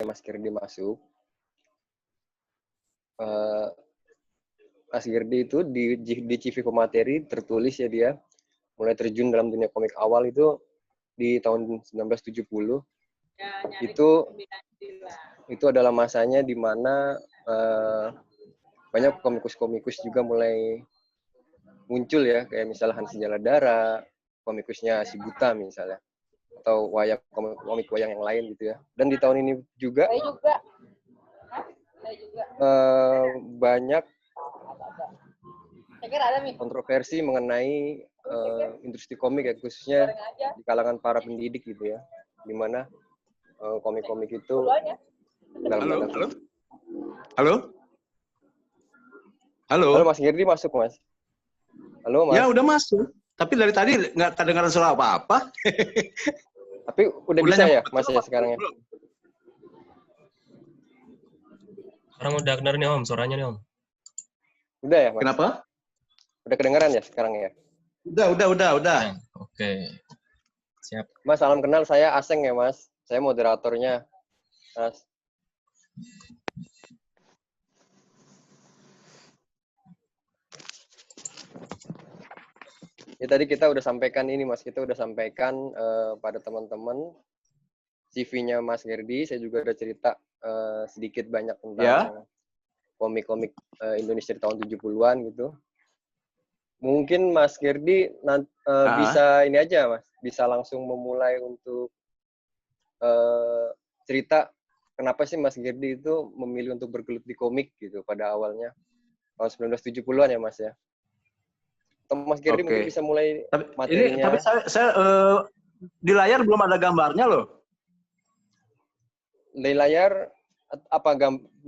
Mas Gerdi masuk, Mas Gerdi itu di CV pemateri tertulis ya dia mulai terjun dalam dunia komik awal itu di tahun 1970. Itu adalah masanya di mana banyak komikus-komikus juga mulai muncul ya, kayak misalnya Hans Jaladara, komikusnya si Buta misalnya, atau komik wayang yang lain gitu ya. Dan di tahun ini juga banyak kontroversi mengenai industri komik ya, khususnya di kalangan para pendidik gitu ya, di mana komik-komik itu Halo Mas Gerdi, masuk Mas. Halo Mas. Ya udah masuk, tapi dari tadi nggak kedengaran suara apa-apa. Tapi udah bisa ya Mas ya sekarang ya? Sekarang udah kedengeran nih Om, suaranya nih Om. Udah ya Mas? Kenapa? Udah kedengaran ya sekarang ya? Udah. Oke. Siap. Mas, salam kenal, saya Aseng ya Mas. Saya moderatornya. Mas. Ya tadi kita udah sampaikan ini Mas, kita udah sampaikan pada teman-teman CV-nya Mas Gerdi. Saya juga udah cerita sedikit banyak tentang komik-komik Indonesia di tahun 70-an gitu. Mungkin Mas Gerdi bisa ini aja Mas, bisa langsung memulai untuk cerita kenapa sih Mas Gerdi itu memilih untuk bergelut di komik gitu pada awalnya tahun 1970-an ya Mas ya. Atau Mas Gerdi mungkin bisa mulai materinya. Tapi saya di layar belum ada gambarnya loh. Di layar apa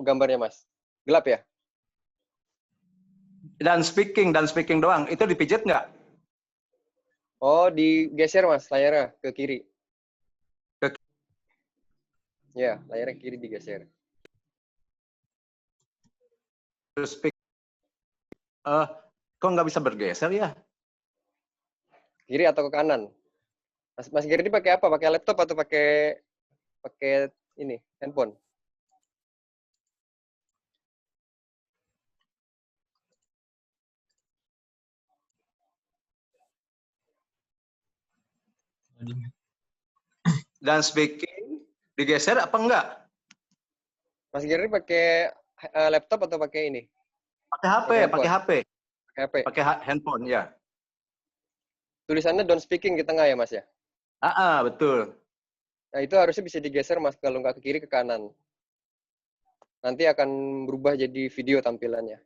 gambarnya Mas? Gelap ya? Dan speaking doang. Itu dipijit nggak? Oh, digeser Mas layarnya ke kiri. Ya, layarnya ke kiri digeser. Speak. Kok nggak bisa bergeser ya? Kiri atau ke kanan? Mas Gerdi pakai apa? Pakai laptop atau pakai ini handphone? Dan speaking digeser apa enggak? Mas Gerdi pakai laptop atau pakai ini? Pakai HP. Pakai Handphone ya. Tulisannya don't speaking di tengah ya Mas ya? Betul. Nah itu harusnya bisa digeser Mas, kalau nggak ke kiri ke kanan. Nanti akan berubah jadi video tampilannya.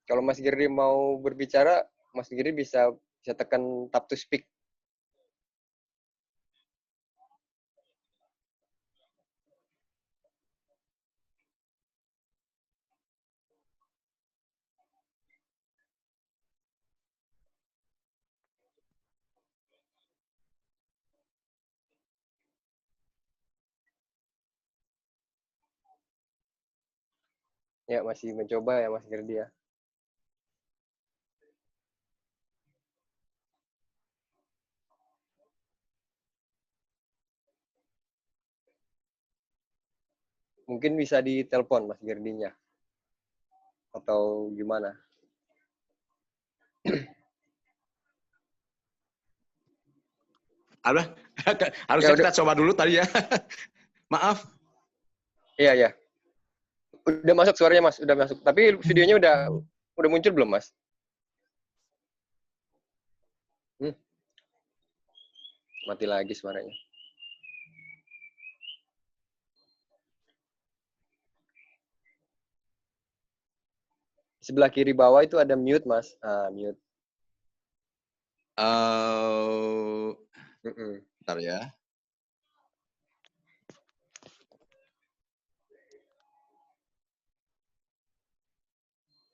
Kalau Mas Gerdi mau berbicara, Mas Gerdi bisa tekan tap to speak. Ya, masih mencoba ya Mas Gerdi ya. Mungkin bisa ditelepon Mas Gerdinya. Atau gimana? Harusnya kita coba dulu tadi ya. Maaf. Iya. Udah masuk suaranya Mas, udah masuk. Tapi videonya udah muncul belum Mas? Mati lagi suaranya. Sebelah kiri bawah itu ada mute Mas. Mute. Bentar ya.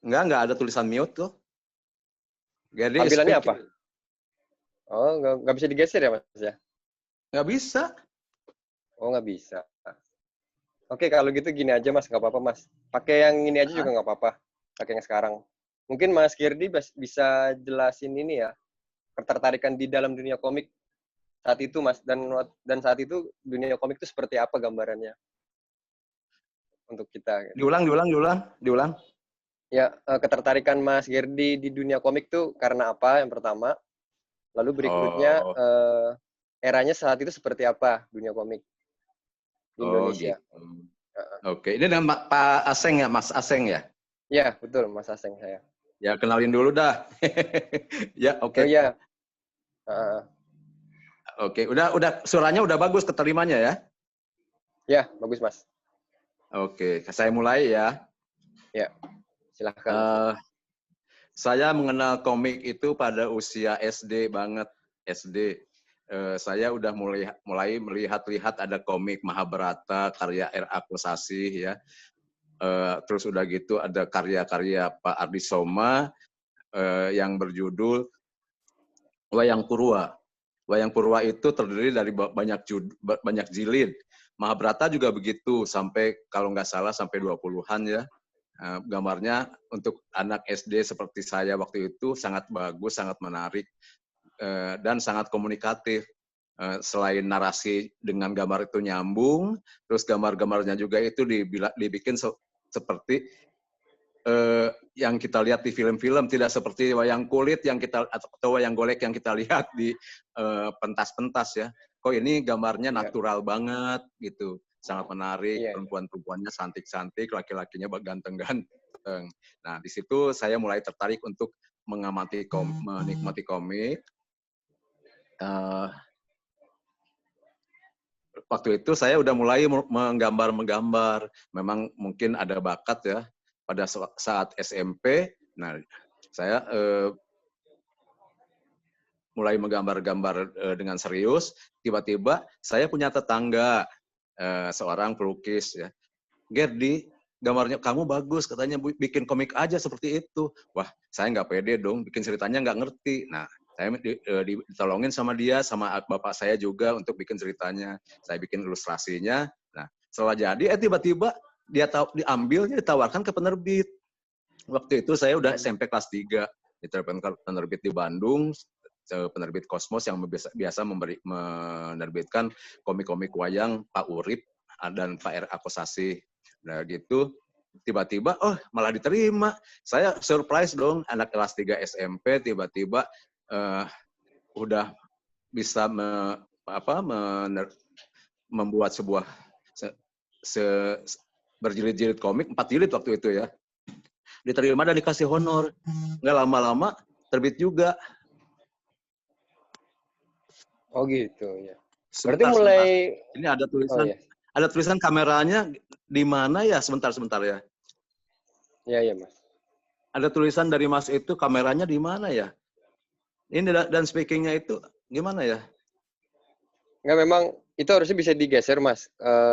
Enggak ada tulisan mute tuh. Tampilannya apa? Oh, nggak bisa digeser ya Mas ya? Nggak bisa. Oh, nggak bisa. Oke, kalau gitu gini aja Mas, nggak apa-apa Mas. Pakai yang ini aja juga nggak apa-apa. Pakai yang sekarang. Mungkin Mas Girdi bisa jelasin ini ya, ketertarikan di dalam dunia komik saat itu Mas, dan saat itu dunia komik itu seperti apa gambarannya untuk kita gitu. Diulang. Ya, ketertarikan Mas Girdi di dunia komik tuh karena apa yang pertama? Lalu berikutnya Oh, eranya saat itu seperti apa dunia komik di Indonesia? gitu. Oke, ini dengan Pak Aseng ya, Mas Aseng ya? Ya, betul Mas Aseng saya. Ya, kenalin dulu dah. Ya, Oh oke. iya. Oke, udah suaranya udah bagus keterimanya ya? Ya, bagus Mas. Oke, saya mulai ya. Ya, silahkan Mas. Saya mengenal komik itu pada usia SD banget, SD. Saya udah mulai melihat-lihat ada komik Mahabharata karya R.A. Kosasih ya. Terus udah gitu ada karya-karya Pak Ardi Soma yang berjudul Wayang Purwa. Wayang Purwa itu terdiri dari banyak jilid. Mahabharata juga begitu, sampai kalau nggak salah sampai 20-an ya. Gambarnya untuk anak SD seperti saya waktu itu sangat bagus, sangat menarik, dan sangat komunikatif. Selain narasi dengan gambar itu nyambung, terus gambar-gambarnya juga itu dibikin seperti yang kita lihat di film-film, tidak seperti wayang kulit yang kita atau wayang golek yang kita lihat di pentas-pentas ya. Kok ini gambarnya natural banget gitu, sangat menarik. Perempuan-perempuannya cantik-cantik, laki-lakinya ganteng-ganteng. Nah, di situ saya mulai tertarik untuk menikmati komik. Waktu itu saya udah mulai menggambar. Memang mungkin ada bakat ya pada saat SMP. Nah, saya mulai menggambar-gambar dengan serius. Tiba-tiba saya punya tetangga seorang pelukis ya. Gerdi, gambarnya kamu bagus, katanya bikin komik aja seperti itu. Wah, saya nggak pede dong, bikin ceritanya nggak ngerti. Nah, saya ditolongin sama dia, sama bapak saya juga untuk bikin ceritanya. Saya bikin ilustrasinya. Nah, setelah jadi, tiba-tiba diambilnya, ditawarkan ke penerbit. Waktu itu saya udah SMP kelas 3, diterbitkan ke penerbit di Bandung, penerbit Kosmos yang biasa menerbitkan komik-komik wayang Pak Urip dan Pak R.A. Kosasih. Nah gitu, tiba-tiba, malah diterima. Saya surprise dong, anak kelas 3 SMP tiba-tiba udah bisa membuat sebuah berjilid-jilid komik, 4 jilid waktu itu ya. Diterima dan dikasih honor. Nggak lama-lama terbit juga. Oh gitu ya. Berarti mulai ini ada tulisan. Ada tulisan kameranya di mana ya? Sebentar ya. Iya, Mas. Ada tulisan dari Mas itu kameranya di mana ya? Ini dan speakingnya itu gimana ya? Enggak, memang itu harusnya bisa digeser Mas,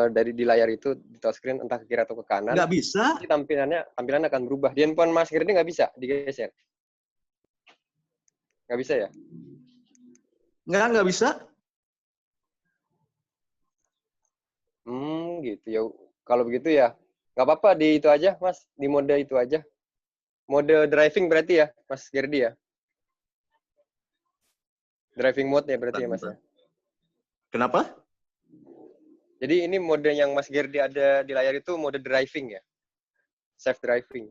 dari di layar itu di touchscreen entah ke kiri atau ke kanan. Nggak bisa. Jadi tampilan akan berubah. Di handphone Mas Girdi nggak bisa digeser. Nggak bisa ya? Nggak bisa. Gitu ya. Kalau begitu ya, nggak apa-apa di itu aja, Mas. Di mode itu aja. Mode driving berarti ya, Mas Girdi ya? Driving mode ya berarti ya, Mas ya? Kenapa? Jadi ini mode yang Mas Girdi ada di layar itu mode driving ya? Safe driving.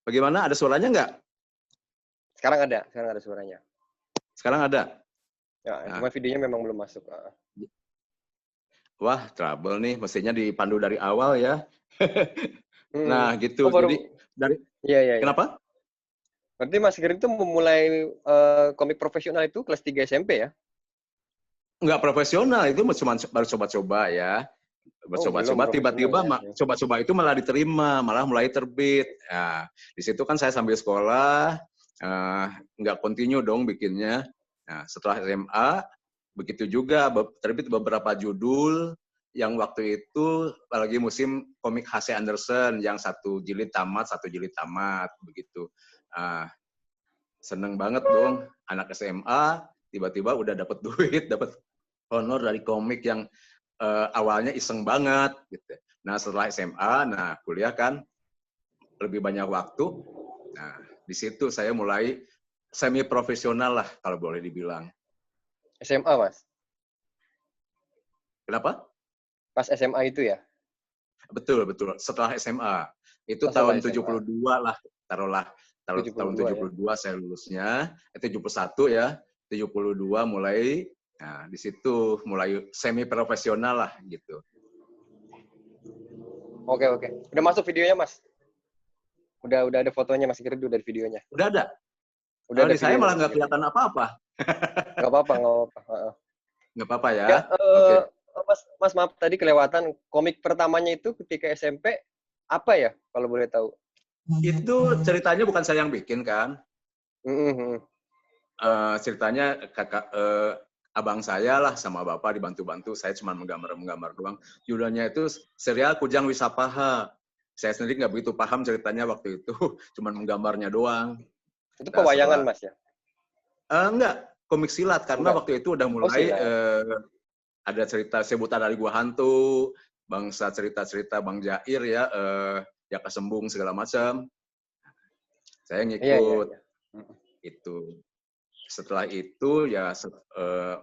Bagaimana? Ada suaranya nggak? Sekarang ada suaranya. Sekarang ada? Ya, cuma videonya memang belum masuk. Wah, trouble nih. Mestinya dipandu dari awal ya. Nah, gitu. Baru, jadi dari Iya. Kenapa? Berarti Mas Giring itu memulai komik profesional itu kelas 3 SMP ya? Nggak profesional, itu cuma baru coba-coba ya. Coba-coba, tiba-tiba coba-coba itu malah diterima, malah mulai terbit. Nah, di situ kan saya sambil sekolah, nggak continue dong bikinnya. Nah, setelah SMA, begitu juga terbit beberapa judul, yang waktu itu lagi musim komik H.C. Andersen yang satu jilid tamat begitu. Seneng banget dong, anak SMA tiba-tiba udah dapat duit, dapat honor dari komik yang awalnya iseng banget gitu. Nah, setelah SMA, kuliah kan lebih banyak waktu. Nah, di situ saya mulai semi profesional lah kalau boleh dibilang. SMA, Mas? Kenapa? Pas SMA itu ya? Betul. Setelah SMA. Itu Setelah tahun SMA. 72 lah, taruhlah. Tahun 72 ya? saya lulusnya. 71 ya. 72 mulai, nah di situ mulai semi profesional lah gitu. Oke. Udah masuk videonya, Mas? Udah ada fotonya Mas Girdi, udah ada videonya? Udah ada. Udah ada saya videonya, malah nggak kelihatan apa-apa. Nggak apa-apa. Nggak apa-apa ya. Ya, Oke. Mas maaf tadi kelewatan, komik pertamanya itu ketika SMP apa ya kalau boleh tahu? Itu ceritanya bukan saya yang bikin kan. Mm-hmm. Ceritanya abang saya lah sama bapak dibantu-bantu. Saya cuma menggambar doang. Judulnya itu serial Kujang Wisapaha. Saya sendiri nggak begitu paham ceritanya waktu itu. Cuma menggambarnya doang. Itu pewayangan, Mas ya? Enggak, komik silat. Karena waktu itu udah mulai ada cerita Sebutan dari Gua Hantu, bangsa cerita-cerita Bang Jair ya, Jaka Sembung segala macam. Saya ngikut. Iya. Itu. Setelah itu ya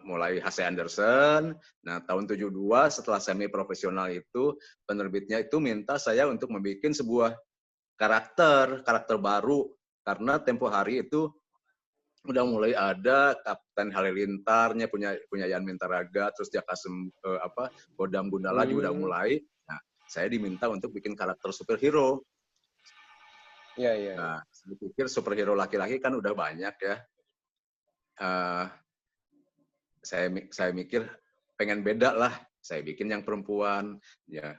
mulai H.C. Andersen. Nah, tahun 72 setelah semi profesional itu penerbitnya itu minta saya untuk membuat sebuah karakter baru karena tempo hari itu udah mulai ada Kapten Halilintarnya punya Yan Mintaraga, terus Jaka Godam Gundala juga udah mulai. Nah, saya diminta untuk bikin karakter superhero. Iya. Nah, saya pikir superhero laki-laki kan udah banyak ya. Saya mikir pengen beda lah. Saya bikin yang perempuan. Ya,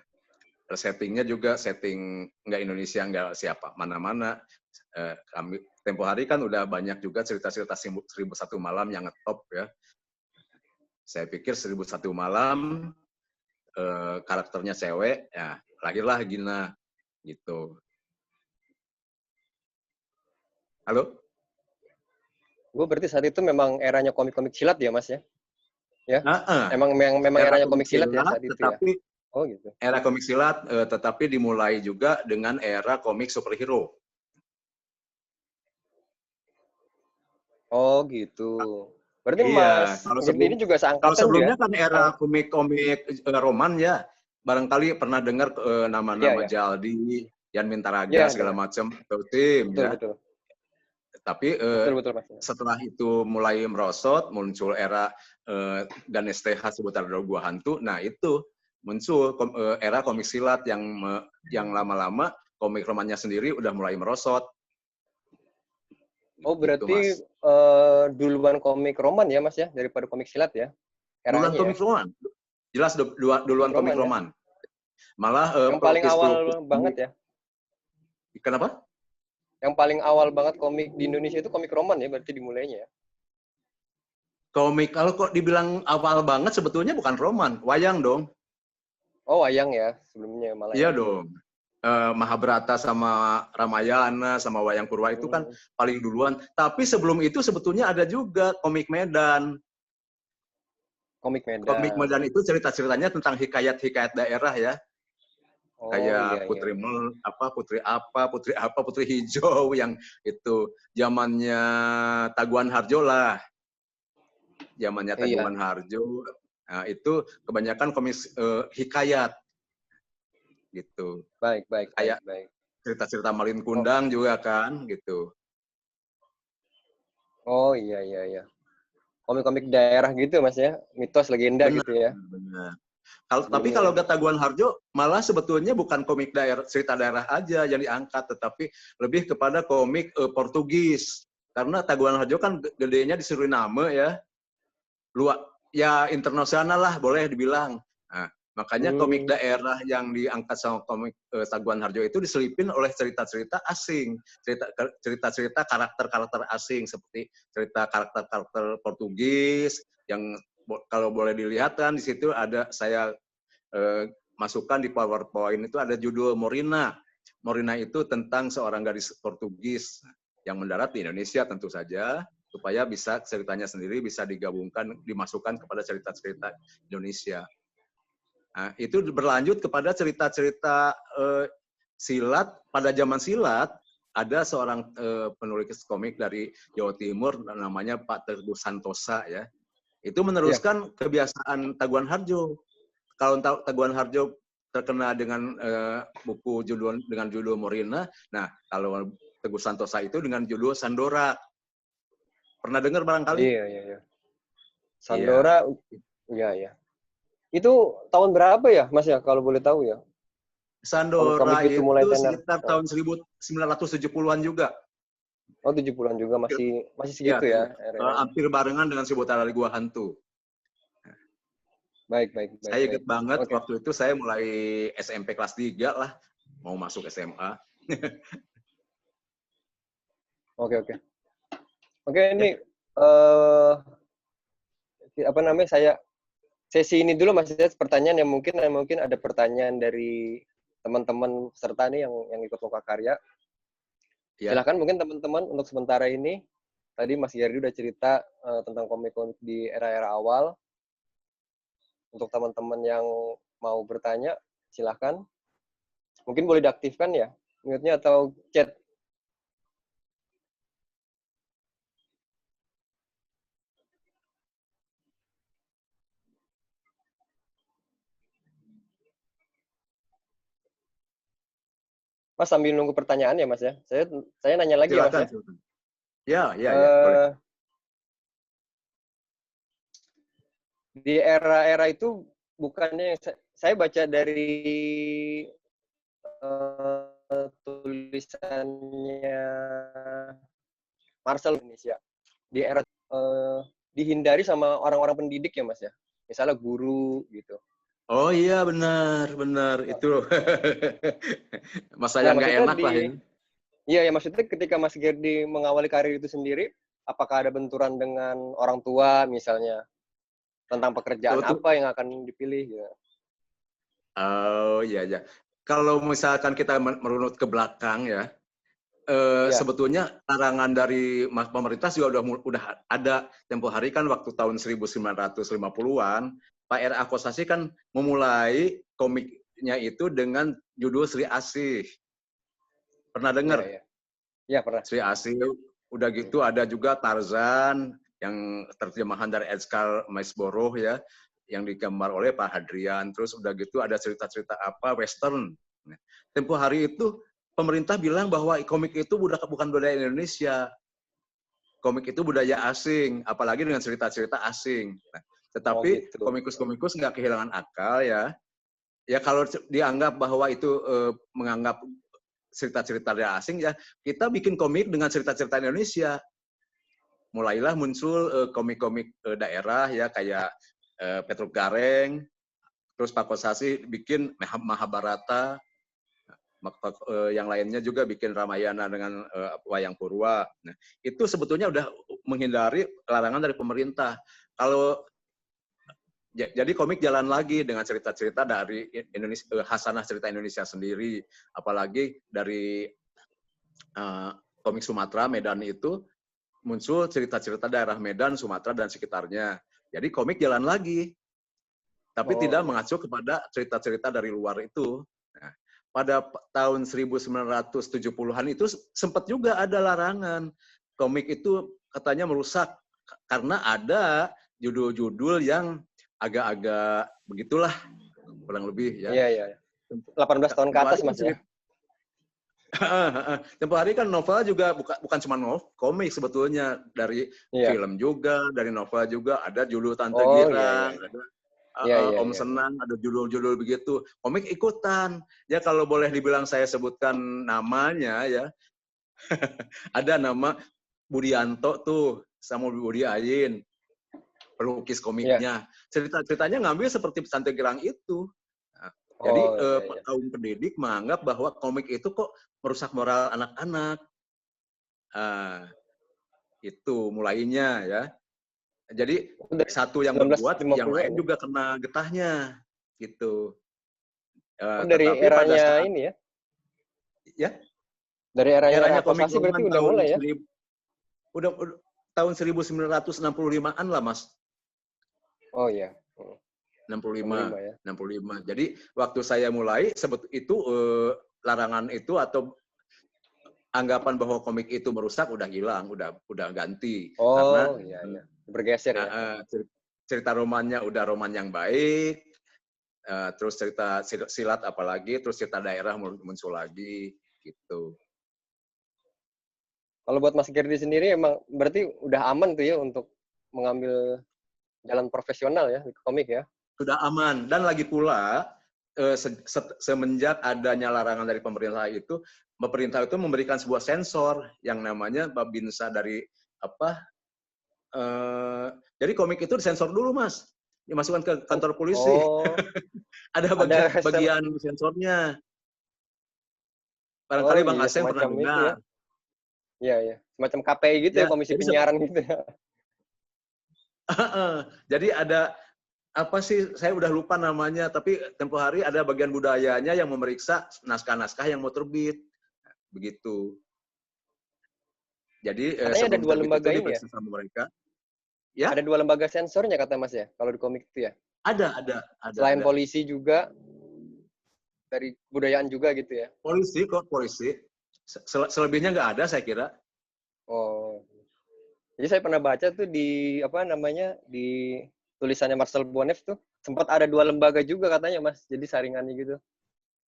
settingnya juga setting nggak Indonesia, nggak siapa mana-mana. Kami tempo hari kan udah banyak juga cerita-cerita 1001 malam yang ngetop ya. Saya pikir 1001 malam karakternya cewek, ya lahirlah Gina gitu. Halo? Gue berarti saat itu memang eranya komik-komik silat ya, Mas ya? Ya. Memang era eranya komik silat ya saat itu tetapi, ya. Oh gitu. Era komik silat tetapi dimulai juga dengan era komik superhero. Oh gitu. Berarti Iya, Mas Girdi ini juga seangkatan kalau sebelumnya ya? kan era komik-komik roman ya, barangkali pernah dengar nama-nama Ya. Jaldi, Yan Mintaraga Ya, segala macam atau tim ya. Betul. Tapi Betul Mas. setelah itu mulai merosot, muncul era Ganes TH Sebutan dari Gua Hantu. Nah itu muncul era komik silat yang lama-lama komik romannya sendiri udah mulai merosot. Oh berarti duluan komik roman ya Mas ya daripada komik silat ya? Duluan komik roman, jelas duluan komik roman. Malah yang paling awal banget ya? Kenapa? Yang paling awal banget komik di Indonesia itu komik roman ya berarti dimulainya ya? Komik kalau kok dibilang awal banget sebetulnya bukan roman, wayang dong. Oh wayang ya sebelumnya malah. Iya dong. Mahabharata sama Ramayana sama Wayang Purwa itu kan paling duluan. Tapi sebelum itu sebetulnya ada juga komik Medan. Komik Medan itu cerita-ceritanya tentang hikayat-hikayat daerah ya. Kayak Putri Hijau yang itu zamannya Taguan Harjo lah. Zamannya Taguan Harjo. Nah, itu kebanyakan komik hikayat. Gitu. Baik. Cerita-cerita Malin Kundang juga kan, gitu. Oh iya. Komik-komik daerah gitu Mas ya, mitos legenda gitu ya. Benar. Tapi kalau Taguan Harjo malah sebetulnya bukan komik daerah, cerita daerah aja yang diangkat, tetapi lebih kepada komik Portugis. Karena Taguan Harjo kan gedenya di Suriname ya, ya internasional lah boleh dibilang. Nah, makanya komik daerah yang diangkat sama komik Taguan Harjo itu diselipin oleh cerita-cerita asing, cerita-cerita karakter-karakter asing seperti cerita karakter-karakter Portugis yang kalau boleh dilihat kan di situ ada saya masukkan di PowerPoint itu ada judul Morina. Morina itu tentang seorang gadis Portugis yang mendarat di Indonesia tentu saja, supaya bisa ceritanya sendiri bisa digabungkan, dimasukkan kepada cerita-cerita Indonesia. Nah, itu berlanjut kepada cerita-cerita silat. Pada zaman silat, ada seorang penulis komik dari Jawa Timur, namanya Pak Teguh Santosa, ya. Itu meneruskan kebiasaan Taguan Harjo. Kalau Taguan Harjo terkena dengan buku dengan judul Morina, nah kalau Teguh Santosa itu dengan judul Sandora. Pernah dengar barangkali? Iya, iya, iya. Sandora, iya, iya. Itu tahun berapa ya, Mas ya, kalau boleh tahu ya? Sandora itu mulai itu tenar. sekitar tahun 1970-an juga. Oh, 70-an juga, masih segitu ya. Hampir barengan dengan Si Bola dari Gua Hantu. Baik. Saya ingat banget waktu itu saya mulai SMP kelas 3 lah, mau masuk SMA. Oke, ini apa namanya, sesi ini dulu Mas, pertanyaan yang mungkin ada pertanyaan dari teman-teman peserta nih yang ikut Loka Karya. Ya. Silakan mungkin teman-teman untuk sementara ini. Tadi Mas Gerdi udah cerita tentang komik di era-era awal. Untuk teman-teman yang mau bertanya, silakan. Mungkin boleh diaktifkan ya, mute-nya atau chat. Mas sambil nunggu pertanyaan ya Mas ya. Saya nanya lagi silakan, ya Mas ya. Ya, boleh. Di era-era itu bukannya saya baca dari tulisannya Marcel Indonesia. Di era dihindari sama orang-orang pendidik ya Mas ya. Misalnya guru gitu. Oh iya, benar itu. Masa yang nggak enak lah ya. Iya, ya maksudnya ketika Mas Gerdi mengawali karir itu sendiri, apakah ada benturan dengan orang tua misalnya tentang pekerjaan apa yang akan dipilih? Ya. Oh iya. Kalau misalkan kita merunut ke belakang ya, sebetulnya larangan dari pemerintah juga udah ada tempo hari kan waktu tahun 1950-an. Pak R.A. Kosasih kan memulai komiknya itu dengan judul Sri Asih. Pernah dengar? Iya, pernah. Sri Asih. Udah gitu ada juga Tarzan yang terjemahan dari Edgar Maisborough ya, yang digambar oleh Pak Hadrian. Terus udah gitu ada cerita-cerita western. Tempo hari itu pemerintah bilang bahwa komik itu bukan budaya Indonesia. Komik itu budaya asing, apalagi dengan cerita-cerita asing. Nah, tetapi komikus-komikus nggak kehilangan akal ya. Ya kalau dianggap bahwa itu menganggap cerita-cerita dari asing, ya kita bikin komik dengan cerita-cerita Indonesia. Mulailah muncul komik-komik daerah ya kayak Petruk Gareng, terus Pak Kosasih bikin Mahabharata, yang lainnya juga bikin Ramayana dengan Wayang Purwa. Nah, itu sebetulnya udah menghindari larangan dari pemerintah. Jadi komik jalan lagi dengan cerita-cerita dari Indonesia, khasanah cerita Indonesia sendiri, apalagi dari komik Sumatera, Medan itu muncul cerita-cerita daerah Medan, Sumatera dan sekitarnya. Jadi komik jalan lagi, tapi tidak mengacu kepada cerita-cerita dari luar itu. Nah, pada tahun 1970-an itu sempat juga ada larangan. Komik itu katanya merusak karena ada judul-judul yang agak-agak begitulah, kurang lebih ya. Iya. 18 tahun ke atas Mas ya. Tempo hari kan novel juga bukan cuma komik sebetulnya, dari film juga, dari novel juga, ada judul Tante Girang, ada Om Senang, ada judul-judul begitu. Komik ikutan. Ya kalau boleh dibilang saya sebutkan namanya ya. Ada nama Budianto tuh, Samuel Budi Ayin, pelukis komiknya. Cerita-ceritanya ngambil seperti Tante Girang itu. Nah, jadi kaum pendidik menganggap bahwa komik itu kok merusak moral anak-anak. Itu mulainya ya. Jadi satu yang berbuat, yang lain juga kena getahnya, gitu. Dari Tetapi pada eranya saat ini ya? ya Dari eranya eranya era komik Kosasi berarti Roman udah tahun mulai ya? udah tahun 1965-an lah, Mas. Oh iya. 65, 65 ya. 65. Jadi waktu saya mulai itu larangan itu atau anggapan bahwa komik itu merusak udah hilang, udah ganti. Karena Oh iya iya. Bergeser ya. cerita romannya udah roman yang baik, terus cerita silat apalagi, terus cerita daerah muncul lagi gitu. Kalau buat Mas Gerdi sendiri emang berarti udah aman tuh ya untuk mengambil jalan profesional ya di komik ya? Sudah aman. Dan lagi pula semenjak adanya larangan dari pemerintah itu memberikan sebuah sensor yang namanya Babinsa dari apa? Jadi komik itu disensor dulu, Mas. Dimasukkan ke kantor polisi. Oh. Ada bagian sensornya. Barangkali Bang Iya, Aseng pernah semacam itu ya. dengar. Iya, iya. Semacam KPI gitu ya, Komisi jadi Penyiaran gitu ya. Jadi ada apa sih, saya udah lupa namanya, tapi tempo hari ada bagian budayanya yang memeriksa naskah-naskah yang mau terbit. Begitu. Jadi Katanya ada sebelum dua terbit itu lembaga ini ya? diperiksa sama mereka. Ya? Ada 2 lembaga sensornya kata Mas ya, kalau di komik itu ya? Ada. Selain polisi juga, dari budayaan juga gitu ya? Polisi kok, polisi. Selebihnya nggak ada, saya kira. Oh. Jadi saya pernah baca tuh di, apa namanya, di tulisannya Marcel Bonef tuh, sempat ada 2 lembaga juga katanya Mas, jadi saringannya gitu.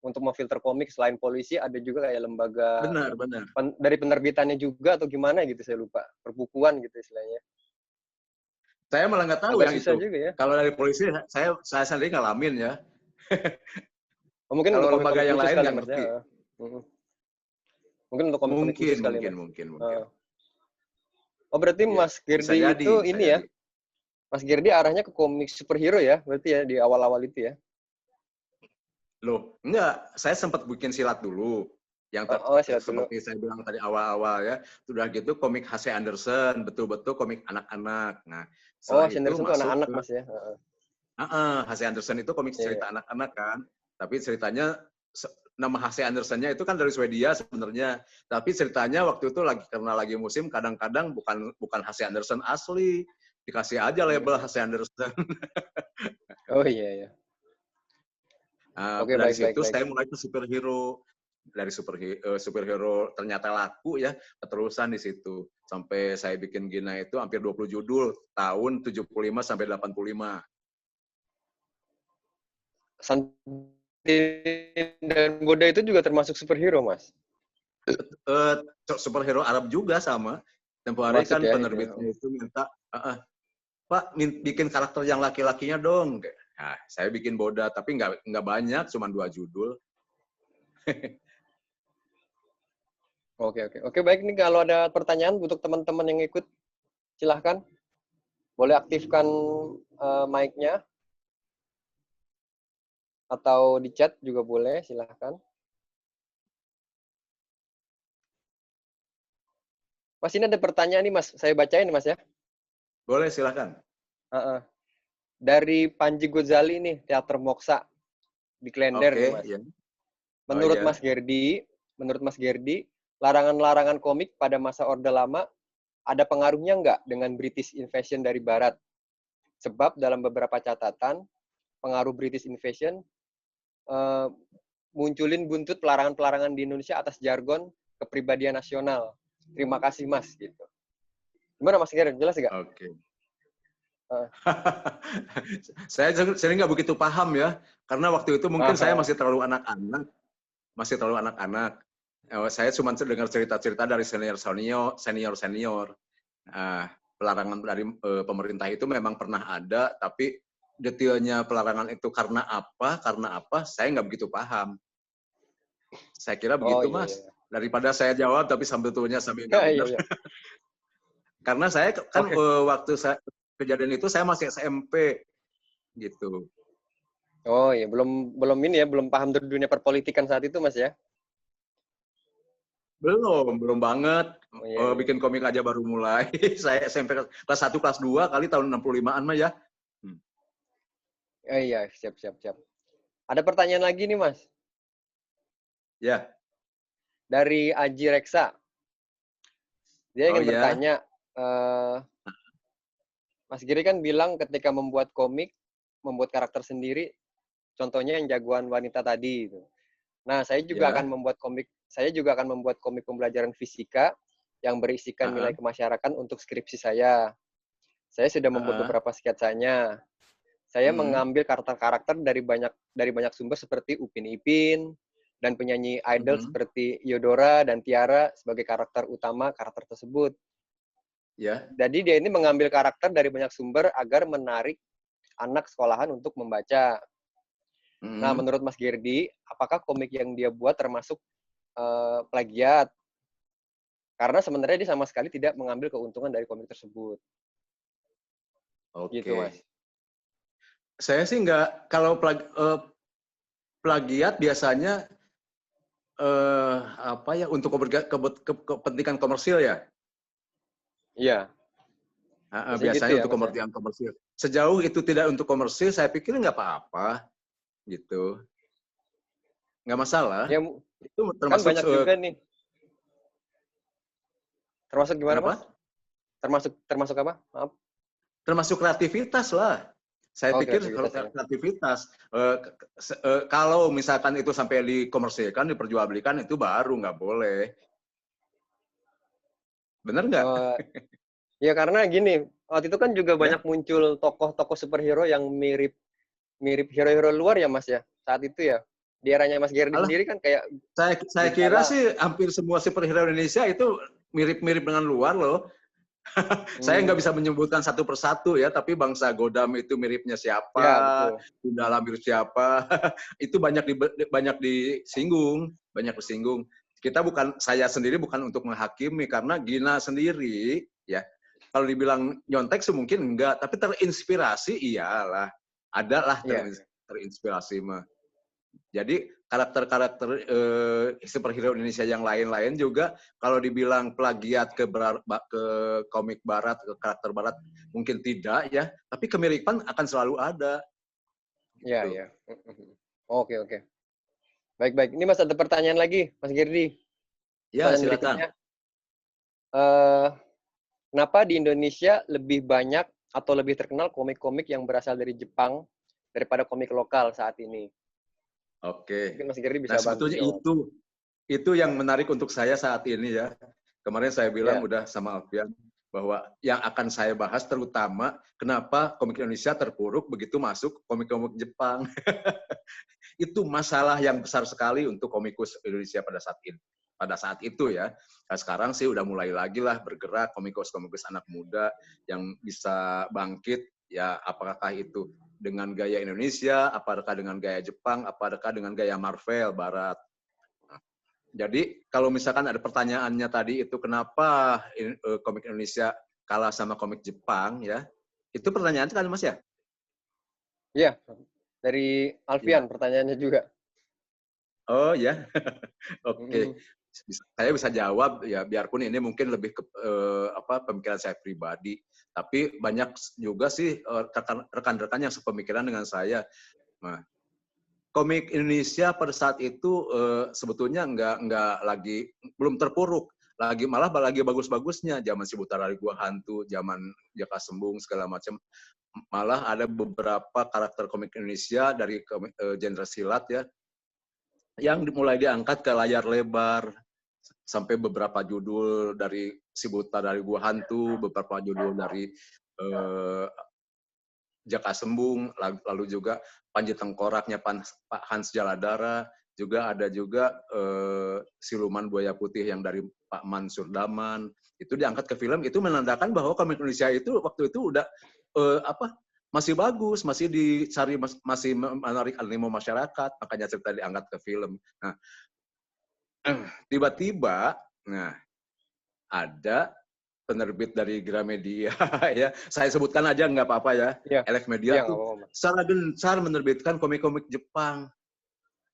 Untuk memfilter komik selain polisi ada juga kayak lembaga Benar. dari penerbitannya juga atau gimana gitu saya lupa, perbukuan gitu istilahnya. Saya malah nggak tahu Agak yang susah itu. juga ya. Kalau dari polisi, saya sendiri ngalamin ya. Mungkin Kalau untuk lembaga komik-komik yang khusus lain kali nggak Mas ngerti. ya. Mungkin untuk komik-komik khusus kali Mas. Mungkin. Oh berarti Ya, Mas bisa Gerdi jadi, itu bisa ini ya, jadi. Mas Gerdi arahnya ke komik superhero ya, berarti ya di awal-awal itu ya? Loh, enggak. Saya sempat bikin silat dulu. Yang Silat dulu. seperti saya bilang tadi awal-awal ya. Sudah gitu komik H.C. Andersen, betul-betul komik anak-anak. Nah, setelah itu Sanderson tuh masuk anak-anak ke Mas ya? H.C. Andersen itu komik Iya, iya. cerita anak-anak kan. Tapi ceritanya nama H.C. Andersennya itu kan dari Swedia sebenarnya. Tapi ceritanya waktu itu karena lagi musim kadang-kadang bukan H.C. Andersen asli. Dikasih aja label H.C. Andersen. Oh iya, iya. Oke, Dari baik. situ saya mulai ke superhero. Dari superhero ternyata laku ya, keterusan di situ. Sampai saya bikin Gina itu hampir 20 judul, tahun 75 sampai 85. Santin dan Boda itu juga termasuk superhero, Mas? Superhero Arab juga sama. Tempo hari Masuk kan ya, penerbitnya itu minta, Pak, bikin karakter yang laki-lakinya dong. Nah, saya bikin Boda, tapi nggak banyak, cuma 2 judul. Oke, baik nih kalau ada pertanyaan untuk teman-teman yang ikut, silahkan. Boleh aktifkan mic-nya. Atau di chat juga boleh, silahkan. Mas, ini ada pertanyaan nih, Mas. Saya bacain, Mas ya. Boleh, silahkan. Dari Panji Gozali nih, Teater Moksa di Klender nih, Mas. Ya. Menurut Mas Gerdi, larangan-larangan komik pada masa Orde Lama ada pengaruhnya nggak dengan British Invasion dari Barat? Sebab dalam beberapa catatan, pengaruh British Invasion munculin buntut pelarangan-pelarangan di Indonesia atas jargon kepribadian nasional. Terima kasih, Mas. Gitu. Gimana, Mas Gerdi? Jelas nggak? Oke. Saya sering nggak begitu paham ya, karena waktu itu mungkin saya masih terlalu anak-anak. Saya cuma dengar cerita-cerita dari senior. Pelarangan dari pemerintah itu memang pernah ada, tapi detailnya pelarangan itu karena apa, saya nggak begitu paham. Saya kira begitu, Mas. Iya. Daripada saya jawab, tapi sambil nggak benar. Iya. Karena saya kan waktu kejadian itu saya masih SMP, gitu. Oh iya, belum paham dunia perpolitikan saat itu, Mas ya? Belum banget. Bikin komik aja baru mulai. Saya SMP kelas 1, kelas 2 kali tahun 65-an mah ya. Iya, siap. Ada pertanyaan lagi nih, Mas. Ya. Dari Aji Reksa. Dia Oh ingin ya. bertanya, Mas Giri kan bilang ketika membuat komik, membuat karakter sendiri, contohnya yang jagoan wanita tadi. Gitu. Nah, saya juga Ya. akan membuat komik pembelajaran fisika yang berisikan nilai kemasyarakatan untuk skripsi saya. Saya sudah membuat beberapa sketsanya. Saya mengambil karakter-karakter dari banyak sumber seperti Upin Ipin dan penyanyi idol seperti Yodora dan Tiara sebagai karakter utama karakter tersebut. Ya. Jadi dia ini mengambil karakter dari banyak sumber agar menarik anak sekolahan untuk membaca. Nah, menurut Mas Gerdi, apakah komik yang dia buat termasuk plagiat? Karena sebenarnya dia sama sekali tidak mengambil keuntungan dari komik tersebut. Oke. Gitu, Mas. Saya sih nggak, kalau plagiat biasanya apa ya, untuk kepentingan komersil ya. Iya. Biasanya gitu ya, untuk Mas ya? kepentingan komersil. Sejauh itu tidak untuk komersil, saya pikir nggak apa-apa, gitu. Nggak masalah. Ya, Itu kan termasuk banyak juga nih. Termasuk gimana, kenapa? Mas? Termasuk apa? Maaf. Termasuk kreativitas lah. Saya pikir Kreativitas ya. kreativitas. Kalau misalkan itu sampai dikomersilkan, diperjualbelikan, itu baru nggak boleh. Bener nggak? Ya karena gini, waktu itu kan juga Ya? banyak muncul tokoh-tokoh superhero yang mirip hero-hero luar ya, Mas ya. Saat itu ya. Di eranya Mas Gerdi Alah, sendiri kan kayak saya kira Gundala. sih hampir semua superhero Indonesia itu mirip-mirip dengan luar loh. Saya nggak bisa menyebutkan satu persatu ya, tapi bangsa Godam itu miripnya siapa, Ya, betul. Gundala mirip siapa, itu banyak disinggung. Saya sendiri bukan untuk menghakimi, karena Gina sendiri ya, kalau dibilang nyontek sih mungkin enggak, tapi terinspirasi iyalah, ada lah terinspirasi mah. Jadi karakter-karakter superhero Indonesia yang lain-lain juga kalau dibilang plagiat ke komik barat, ke karakter barat, mungkin tidak ya, tapi kemiripan akan selalu ada. Iya, Gitu. iya. Oke. Baik. Ini Mas ada pertanyaan lagi, Mas Gerdi. Ya, Pertanyaan silakan. berikutnya. Kenapa di Indonesia lebih banyak atau lebih terkenal komik-komik yang berasal dari Jepang daripada komik lokal saat ini? Oke. Mungkin Mas Gerdi Nah, bisa bantu sebetulnya jawab. itu yang menarik untuk saya saat ini ya. Kemarin saya bilang udah sama Alfian bahwa yang akan saya bahas terutama kenapa komik Indonesia terpuruk begitu masuk komik-komik Jepang. Itu masalah yang besar sekali untuk komikus Indonesia pada saat itu ya. Nah, sekarang sih udah mulai lagi lah bergerak komikus anak muda yang bisa bangkit ya, apakah itu dengan gaya Indonesia, apakah dengan gaya Jepang, apakah dengan gaya Marvel Barat. Jadi kalau misalkan ada pertanyaannya tadi itu kenapa komik Indonesia kalah sama komik Jepang ya, itu pertanyaannya kan Mas ya? Iya, dari Alfian pertanyaannya juga. Oh ya, oke. Saya bisa jawab ya, biarpun ini mungkin lebih ke pemikiran saya pribadi, tapi banyak juga sih rekan-rekan yang sepemikiran dengan saya. Nah, komik Indonesia pada saat itu sebetulnya belum terpuruk, malah lagi bagus-bagusnya. Zaman Si Buta dari Gua Hantu, zaman Jaka Sembung segala macam. Malah ada beberapa karakter komik Indonesia dari genre silat ya, yang mulai diangkat ke layar lebar, sampai beberapa judul dari Si Buta dari Gua Hantu, beberapa judul dari Jaka Sembung, lalu juga Panji Tengkoraknya Pak Hans Jaladara, juga ada juga Siluman Buaya Putih yang dari Pak Mansur Daman, itu diangkat ke film, itu menandakan bahwa komik Indonesia itu waktu itu udah masih bagus, masih dicari, masih menarik animo masyarakat, makanya cerita diangkat ke film. Nah, tiba-tiba, ada penerbit dari Gramedia, ya, saya sebutkan aja nggak apa-apa ya, Elef Media tuh secara gencar menerbitkan komik-komik Jepang.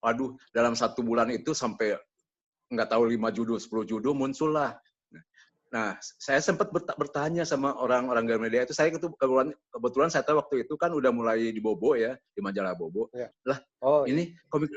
Waduh, dalam 1 bulan itu sampai nggak tahu 5 judul, 10 judul muncul lah. Nah, saya sempat bertanya sama orang-orang Gramedia itu, saya kebetulan saya tahu waktu itu kan udah mulai di Bobo ya, di majalah Bobo. Ya. Lah, Oh, ini komik,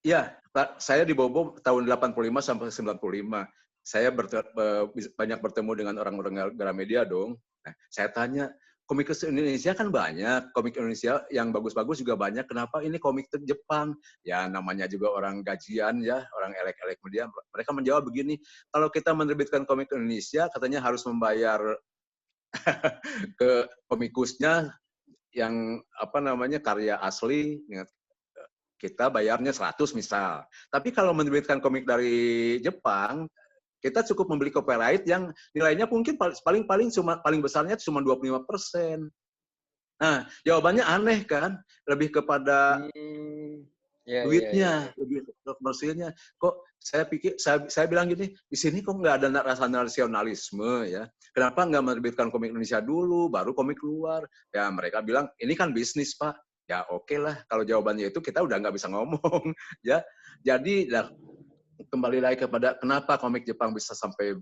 ya, saya di Bobo tahun 85 sampai 95. Saya banyak bertemu dengan orang-orang Gramedia dong. Nah, saya tanya, komik Indonesia kan banyak, komik Indonesia yang bagus-bagus juga banyak. Kenapa ini komik Jepang? Ya namanya juga orang gajian ya, orang elek-elek media. Mereka menjawab begini, kalau kita menerbitkan komik Indonesia, katanya harus membayar ke komikusnya yang apa namanya karya asli, kita bayarnya 100 misal. Tapi kalau menerbitkan komik dari Jepang, kita cukup membeli copyright yang nilainya mungkin paling besarnya cuma 25%. Nah, jawabannya aneh kan? Lebih kepada duitnya, lebih ke komersilnya. Kok saya pikir, saya bilang gini, di sini kok nggak ada rasa nasionalisme ya? Kenapa nggak menerbitkan komik Indonesia dulu, baru komik luar? Ya mereka bilang, ini kan bisnis Pak. Ya oke lah, kalau jawabannya itu kita udah nggak bisa ngomong. Ya, jadi kembali lagi kepada kenapa komik Jepang bisa sampai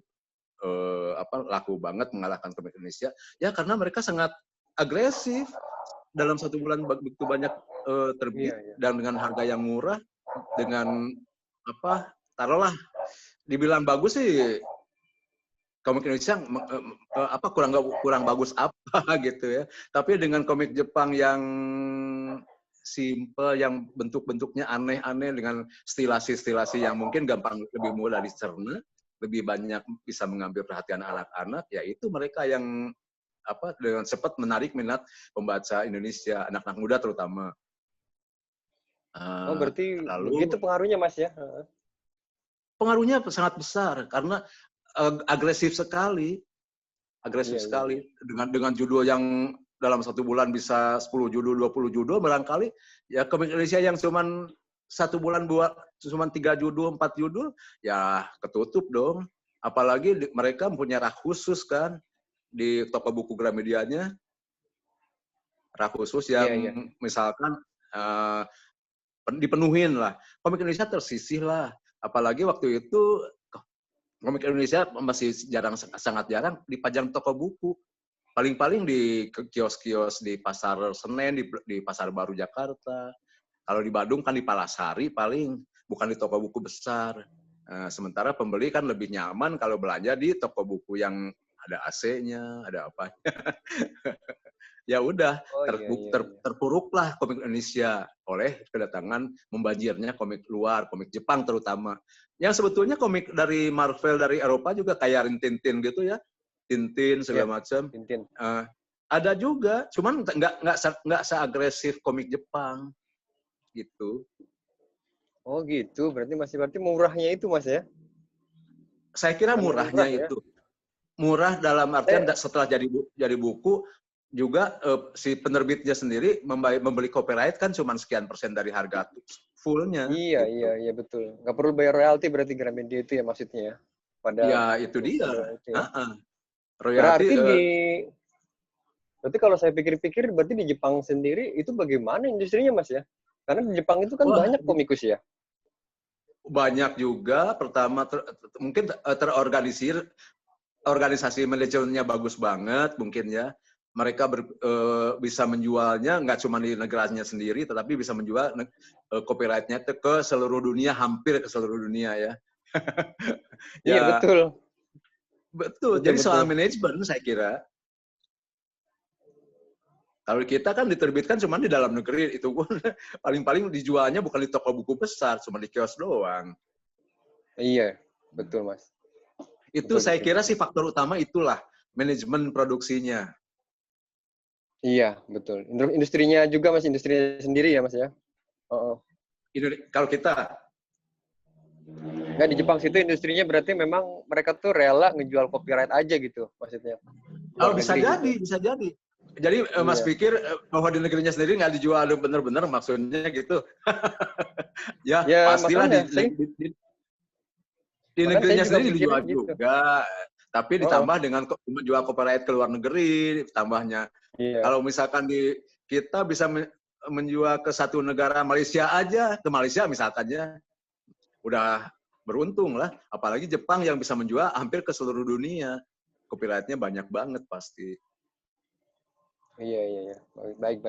laku banget mengalahkan komik Indonesia. Ya karena mereka sangat agresif. Dalam 1 bulan begitu banyak terbit dan dengan harga yang murah, dengan taruhlah dibilang bagus sih komik Indonesia kurang bagus apa gitu ya. Tapi dengan komik Jepang yang simple, yang bentuk-bentuknya aneh-aneh dengan stilasi-stilasi yang mungkin lebih mudah dicerna, lebih banyak bisa mengambil perhatian anak-anak, ya itu mereka yang dengan cepat menarik minat pembaca Indonesia, anak-anak muda terutama. Berarti begitu pengaruhnya Mas ya? Pengaruhnya sangat besar karena agresif sekali, dengan judul yang dalam 1 bulan bisa 10 judul, 20 judul barangkali, ya komik Indonesia yang cuman 1 bulan buat cuma 3 judul, 4 judul, ya ketutup dong. Apalagi mereka punya rak khusus kan di toko buku Gramedianya, rak khusus yang misalkan dipenuhin lah. Komik Indonesia tersisih lah. Apalagi waktu itu komik Indonesia masih sangat jarang dipajang toko buku. Paling-paling di kios-kios di Pasar Senen, di Pasar Baru Jakarta. Kalau di Bandung kan di Palasari paling, bukan di toko buku besar. Sementara pembeli kan lebih nyaman kalau belanja di toko buku yang ada AC-nya, ada apanya. Ya udah, terpuruklah komik Indonesia oleh kedatangan membanjirnya komik luar, komik Jepang terutama. Yang sebetulnya komik dari Marvel, dari Eropa juga kayak Rintintin gitu ya. Tintin segala macam. Ada juga, cuman nggak seagresif komik Jepang gitu. Oh gitu, berarti murahnya itu Mas ya? Saya kira murahnya itu. Murah dalam artian setelah jadi buku juga si penerbitnya sendiri membeli copyright kan cuma sekian % dari harga fullnya. Iya, gitu. Iya betul. Nggak perlu bayar royalti berarti Gramedia itu ya maksudnya ya? Ya itu dia. Royalti berarti kalau saya pikir-pikir berarti di Jepang sendiri itu bagaimana industrinya Mas ya? Karena di Jepang itu kan banyak komikus ya? Banyak juga. Pertama mungkin terorganisir, organisasi manajemennya bagus banget mungkin ya. Mereka bisa menjualnya nggak cuma di negaranya sendiri, tetapi bisa menjual copyright-nya ke seluruh dunia, hampir ke seluruh dunia ya. Iya betul. Betul. Jadi soal manajemen saya kira. Kalau kita kan diterbitkan cuma di dalam negeri, itu pun paling-paling dijualnya bukan di toko buku besar, cuma di kios doang. Iya, betul Mas. Itu saya kira sih faktor utama itulah, manajemen produksinya. Iya, betul. Industrinya juga Mas, industrinya sendiri ya Mas ya? Kalau kita nggak di Jepang situ industrinya berarti memang mereka tuh rela ngejual copyright aja gitu maksudnya. Oh bisa jadi, gitu. Bisa jadi. Jadi Mas pikir bahwa di negerinya sendiri nggak dijual bener-bener maksudnya gitu? Ya pastilah di negerinya sendiri dijual gitu. Juga. Tapi ditambah dengan menjual copyright ke luar negeri, tambahnya. Kalau misalkan kita bisa menjual ke satu negara Malaysia aja, ke Malaysia misalkannya, udah beruntung lah. Apalagi Jepang yang bisa menjual hampir ke seluruh dunia. Copyright-nya banyak banget pasti. Iya. Baik.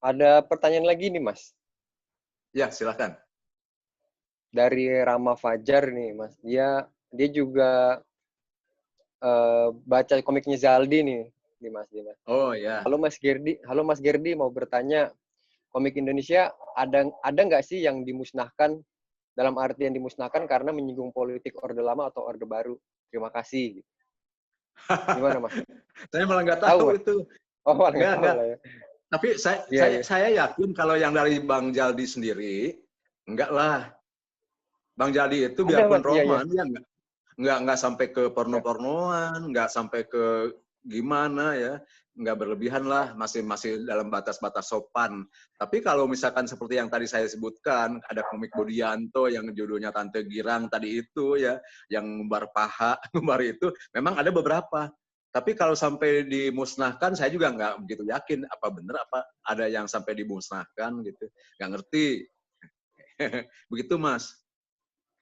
Ada pertanyaan lagi nih, Mas. Ya, silakan. Dari Rama Fajar nih, Mas. Dia juga baca komiknya Zaldi nih, Mas. Oh ya. Halo Mas Gerdi, mau bertanya, komik Indonesia ada nggak sih yang dimusnahkan, dalam artian dimusnahkan karena menyinggung politik Orde Lama atau Orde Baru? Terima kasih. Gimana, Mas? Saya malah nggak tahu Mas? itu. Oh, malah nggak tahu Nggak. lah ya. Tapi saya yakin kalau yang dari Bang Jaldi sendiri, enggak lah. Bang Jaldi itu biarpun roman, dia nggak sampai ke porno-pornoan, nggak sampai ke gimana ya, nggak berlebihan lah, masih dalam batas-batas sopan. Tapi kalau misalkan seperti yang tadi saya sebutkan, ada komik Budianto yang judulnya Tante Girang tadi itu ya, yang ngumbar paha, ngumbar itu, memang ada beberapa. Tapi kalau sampai dimusnahkan, saya juga nggak begitu yakin apa benar apa ada yang sampai dimusnahkan gitu, nggak ngerti. Begitu Mas.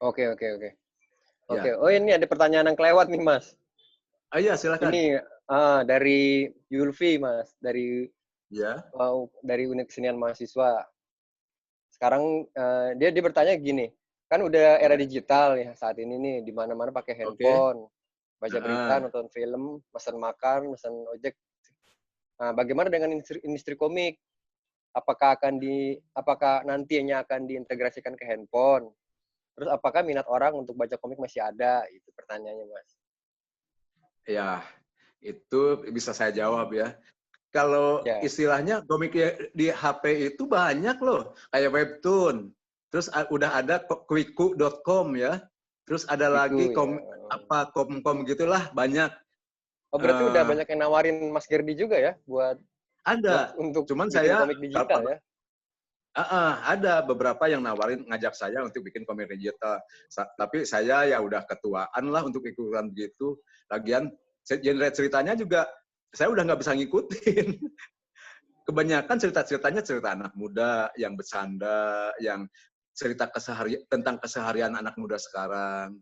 Oke. Ya. Oh, ini ada pertanyaan yang kelewat nih, Mas. Iya, silakan. Ini dari Yulfi, Mas, dari Unit Kesenian Mahasiswa. Sekarang dia bertanya gini, kan udah era digital ya saat ini nih, di mana-mana pakai handphone, baca berita, nonton film, pesan makan, pesan ojek. Nah, bagaimana dengan industri komik? Apakah nantinya akan diintegrasikan ke handphone? Terus apakah minat orang untuk baca komik masih ada? Itu pertanyaannya, Mas. Ya, itu bisa saya jawab ya. Kalau istilahnya komik di HP itu banyak loh, kayak webtoon. Terus udah ada quiku.com ya. Terus ada lagi kom gitulah banyak. Oh, berarti udah banyak yang nawarin Mas Gerdi juga ya buat untuk cuman bikin saya komik digital ya. Ada beberapa yang nawarin ngajak saya untuk bikin komik digital. Tapi saya ya udah ketuaan lah untuk ikutan begitu. Lagian genre ceritanya juga saya udah nggak bisa ngikutin. Kebanyakan ceritanya cerita anak muda yang bercanda, yang cerita tentang keseharian anak muda sekarang.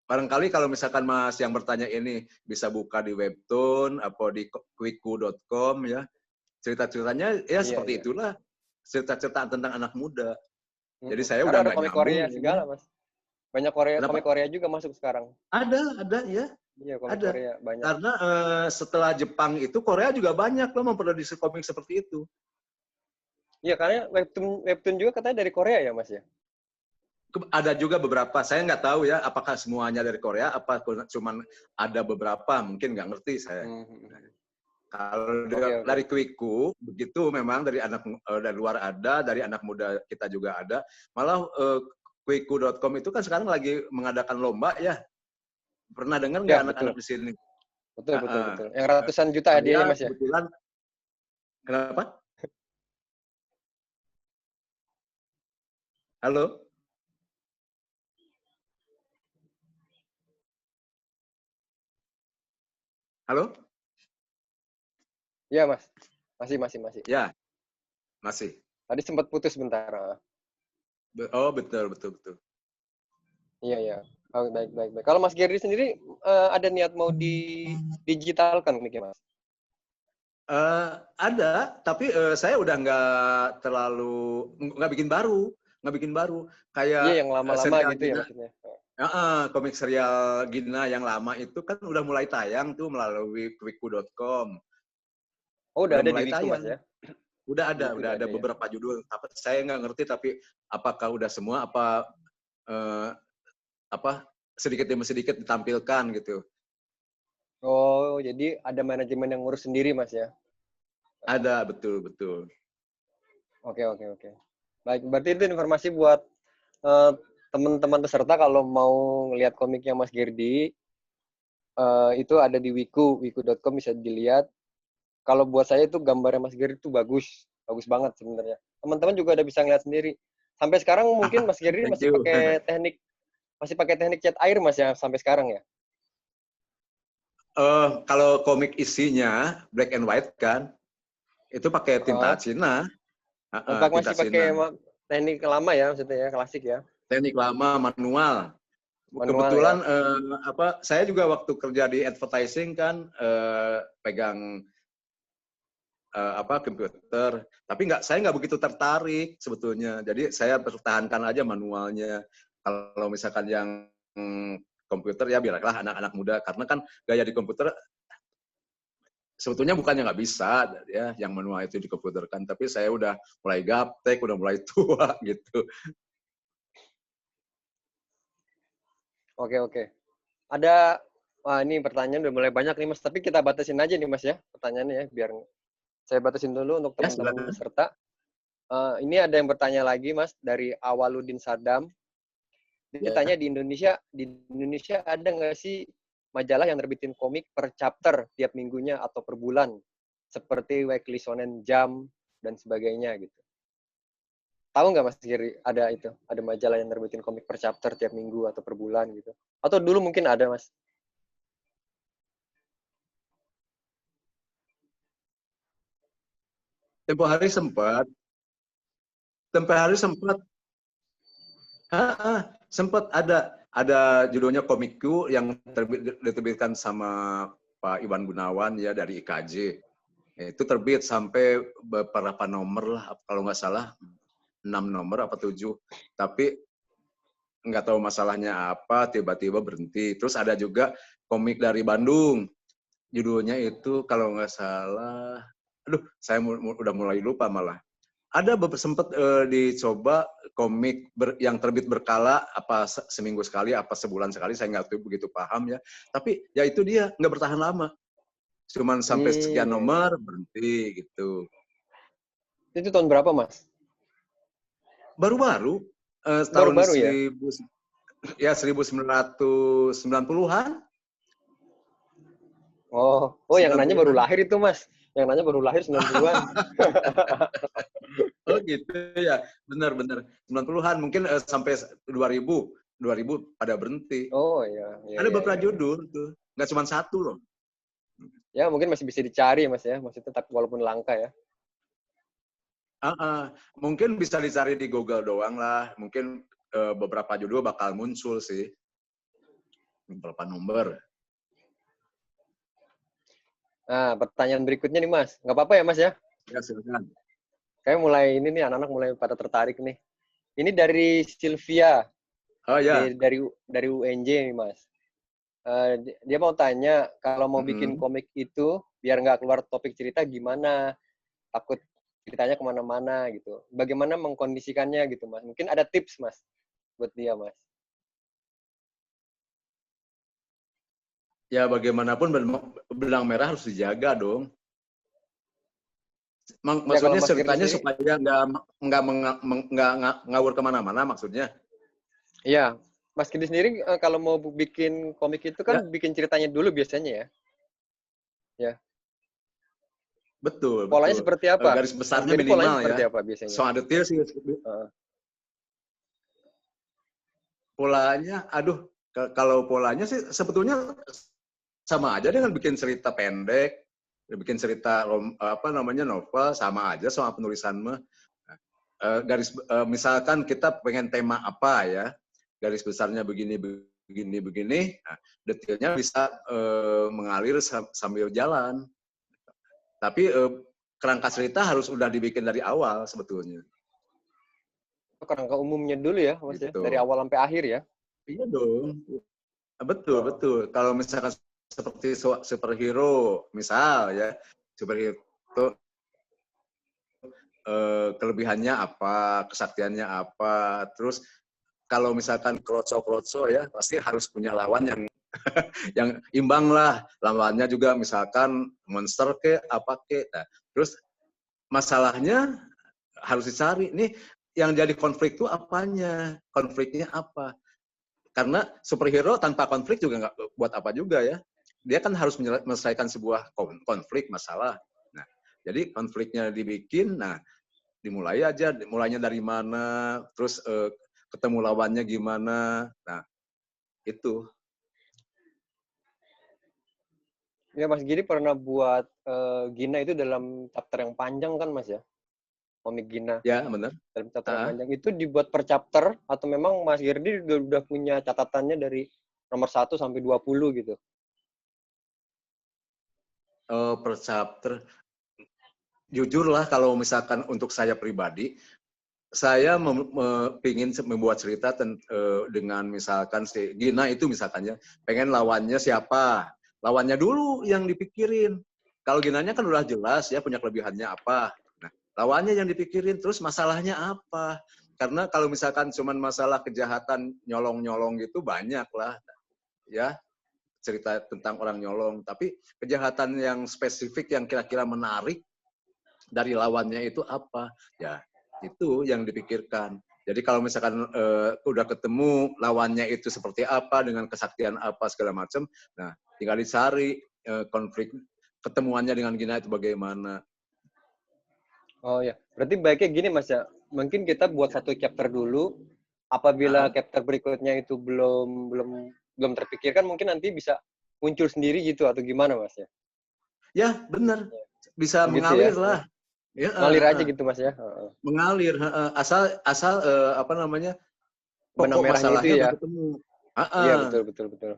Barangkali kalau misalkan Mas yang bertanya ini bisa buka di webtoon atau di quiku.com ya. Cerita-ceritanya ya seperti itulah. Cerita-cerita tentang anak muda. Jadi saya udah nggak komik nyambung. Korea segala, Mas. Banyak komik Korea juga masuk sekarang. Ada ya. Iya, komik Korea banyak. Karena setelah Jepang itu Korea juga banyak loh memproduksi komik seperti itu. Iya, karena webtoon juga katanya dari Korea ya, Mas ya? Ada juga beberapa. Saya nggak tahu ya apakah semuanya dari Korea, apa cuman ada beberapa, mungkin nggak ngerti saya. Kalau dari Quiku, begitu memang dari luar ada, dari anak muda kita juga ada. Malah Quiku.com itu kan sekarang lagi mengadakan lomba ya. Pernah dengar nggak anak-anak di sini? Betul. Yang ratusan juta hadiahnya, Mas ya? Kebetulan, kenapa? Halo? Halo? Iya, Mas. Masih. Ya, masih. Tadi sempat putus bentar. Oh, betul. Iya. Oh, baik. Kalau Mas Gerdi sendiri ada niat mau digitalkan nih, Mas? Ada, tapi saya udah nggak bikin baru. Kayak yang lama-lama gitu ya maksudnya. Komik serial Gina yang lama itu kan udah mulai tayang tuh melalui quiku.com. Oh, udah ada di Wiku, Mas ya? Udah ada beberapa judul. Saya nggak ngerti tapi apakah udah semua sedikit demi sedikit ditampilkan gitu. Oh, jadi ada manajemen yang ngurus sendiri, Mas ya? Ada, betul. Oke. Baik, berarti itu informasi buat teman-teman peserta kalau mau ngelihat komiknya Mas Gerdi, itu ada di wiku.com, bisa dilihat. Kalau buat saya itu gambarnya Mas Gerdi itu bagus banget sebenarnya. Teman-teman juga udah bisa ngeliat sendiri. Sampai sekarang mungkin Mas Gerdi masih pakai teknik cat air, Mas ya, sampai sekarang ya? Kalau komik isinya black and white kan, itu pakai tinta Cina. Masih pakai teknik lama ya, maksudnya ya, klasik ya? Teknik lama manual. Manual Kebetulan ya. saya juga waktu kerja di advertising kan pegang komputer, tapi saya nggak begitu tertarik sebetulnya. Jadi saya pertahankan aja manualnya. Kalau misalkan yang komputer ya biarlah anak-anak muda, karena kan gaya di komputer sebetulnya bukannya nggak bisa ya yang manual itu di komputer kan, tapi saya udah mulai gaptek, udah mulai tua gitu. Oke. Wah ini pertanyaan udah mulai banyak nih Mas, tapi kita batasin aja nih Mas ya pertanyaannya ya, biar saya batasin dulu untuk Ya teman-teman silakan. peserta. Ini ada yang bertanya lagi Mas dari Awaludin Sadam. Dia Ya. tanya di Indonesia ada nggak sih majalah yang nerbitin komik per chapter tiap minggunya atau per bulan, seperti Weekly Shonen Jump dan sebagainya gitu. Tahu nggak Mas Giri ada majalah yang nerbitin komik per chapter tiap minggu atau per bulan gitu? Atau dulu mungkin ada Mas? Tempo hari sempat. Tempo hari sempat. Sempat ada judulnya Komikku yang diterbitkan sama Pak Iwan Gunawan ya dari IKJ. Itu terbit sampai beberapa nomor lah, kalau nggak salah 6 nomor apa 7. Tapi nggak tahu masalahnya apa, tiba-tiba berhenti. Terus ada juga komik dari Bandung. Judulnya itu kalau nggak salah, saya udah mulai lupa malah. Ada sempat dicoba komik yang terbit berkala, apa seminggu sekali, apa sebulan sekali, saya nggak begitu paham ya. Tapi ya itu dia, nggak bertahan lama. Cuman sampai sekian Iya, iya. nomor, berhenti gitu. Itu tahun berapa Mas? Baru-baru, tahun Baru-baru ya? 1990-an. Oh yang nanya baru 90-an. lahir itu Mas. Yang nanya baru lahir 90-an. Oh gitu ya, benar-benar 90-an mungkin sampai 2000 pada berhenti. Oh iya, iya, Ada iya, beberapa iya. judul tuh, nggak cuma satu loh. Ya mungkin masih bisa dicari Mas ya, maksudnya tetap walaupun langka ya. Mungkin bisa dicari di Google doang lah. Mungkin beberapa judul bakal muncul sih, beberapa nomor. Nah, pertanyaan berikutnya nih Mas. Nggak apa-apa ya Mas ya? Ya silakan. Kayak mulai ini nih, anak-anak mulai pada tertarik nih. Ini dari Sylvia, Oh ya. dari UNJ nih Mas. Dia mau tanya, kalau mau bikin Mm-mm. komik itu, biar nggak keluar topik cerita gimana? Takut ceritanya kemana-mana gitu. Bagaimana mengkondisikannya gitu Mas? Mungkin ada tips Mas, buat dia Mas. Ya bagaimanapun benang merah harus dijaga dong. Ya kalau Maksudnya Mas Gerdi ceritanya sendiri, supaya nggak ngawur kemana-mana maksudnya. iya. Mas Gerdi sendiri kalau mau bikin komik itu kan Ya bikin ceritanya dulu biasanya ya. Ya. betul Polanya betul. seperti apa? Garis Mas besarnya Gerdi polanya minimal seperti ya. apa biasanya? Soal detail sih polanya, kalau polanya sih sebetulnya sama aja dengan bikin cerita pendek, bikin cerita novel, sama aja sama penulisan mah. Misalkan kita pengen tema apa ya, garis besarnya begini begini, nah, detailnya bisa mengalir sambil jalan. Tapi kerangka cerita harus udah dibikin dari awal sebetulnya. Kerangka umumnya dulu ya, Mas ya. Dari Gitu. awal sampai akhir ya. Iya dong. Betul, Oh. betul. Kalau misalkan seperti superhero, misal ya, superhero kelebihannya apa, kesaktiannya apa, terus kalau misalkan klotso ya, pasti harus punya lawan yang yang imbang lah. Lawannya juga misalkan monster ke apa ke. Nah, terus masalahnya harus dicari nih yang jadi konflik itu apanya, konfliknya apa. Karena superhero tanpa konflik juga nggak buat apa juga ya. Dia kan harus menyelesaikan sebuah konflik, masalah. Nah, jadi konfliknya dibikin, nah dimulai aja, mulainya dari mana, terus ketemu lawannya gimana. Nah, itu. Ya Mas Giri pernah buat Gina itu dalam chapter yang panjang kan Mas ya. komik Gina Ya, benar. dalam catatan panjang itu dibuat per chapter atau memang Mas Gerdi udah punya catatannya dari nomor 1 sampai 20 gitu? Per chapter. Jujur lah kalau misalkan untuk saya pribadi, saya ingin membuat cerita dengan misalkan si Gina itu misalkannya, pengen lawannya siapa? Lawannya dulu yang dipikirin. Kalau Ginanya kan udah jelas ya punya kelebihannya apa. Nah, lawannya yang dipikirin, terus masalahnya apa? Karena kalau misalkan cuman masalah kejahatan nyolong-nyolong gitu banyak lah ya cerita tentang orang nyolong. Tapi kejahatan yang spesifik yang kira-kira menarik dari lawannya itu apa? Ya, itu yang dipikirkan. Jadi kalau misalkan udah ketemu lawannya itu seperti apa, dengan kesaktian apa, segala macam, nah tinggal dicari konflik ketemuannya dengan Gina itu bagaimana. Oh ya, berarti baiknya gini Mas ya, mungkin kita buat satu chapter dulu, apabila chapter berikutnya itu belum terpikirkan, mungkin nanti bisa muncul sendiri gitu atau gimana Mas ya? Ya, benar. Bisa Gitu mengalir ya? lah. Ya, Ngalir aja gitu Mas ya? mengalir, asal apa namanya, Benang pokok merahnya itu masalahnya ya? udah ketemu. Iya, betul, betul, betul.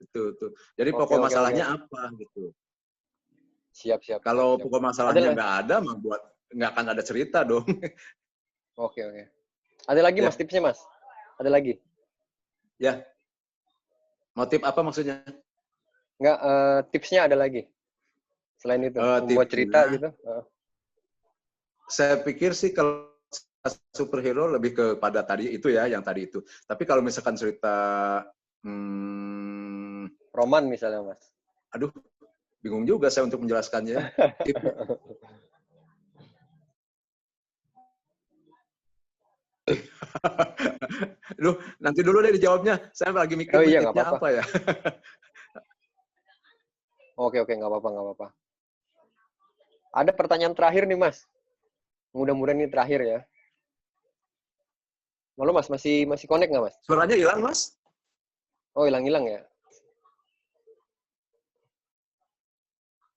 Betul. Jadi Oke, pokok oke, oke. masalahnya apa gitu. Siap, siap, siap, Kalau siap. pokok Ada masalahnya lah. nggak ada, mah nggak akan ada cerita dong. Oke, oke. Ada lagi Ya. Mas tipsnya Mas? Ada lagi? Ya. Motif apa maksudnya? Enggak, tipsnya ada lagi? Selain itu, membuat cerita Tipsnya, gitu? saya pikir sih kalau superhero lebih kepada tadi itu ya, yang tadi itu. Tapi kalau misalkan cerita, Roman misalnya Mas? aduh, bingung juga saya untuk menjelaskannya. Duh, nanti dulu deh dijawabnya. Saya lagi mikir Oh iya, nggak tipnya apa-apa. apa ya. Oke, oke, nggak apa-apa, nggak apa-apa. Ada pertanyaan terakhir nih Mas. Mudah-mudahan ini terakhir ya. Malu Mas, masih connect nggak Mas? Suaranya hilang, Mas? Oh, hilang-hilang ya?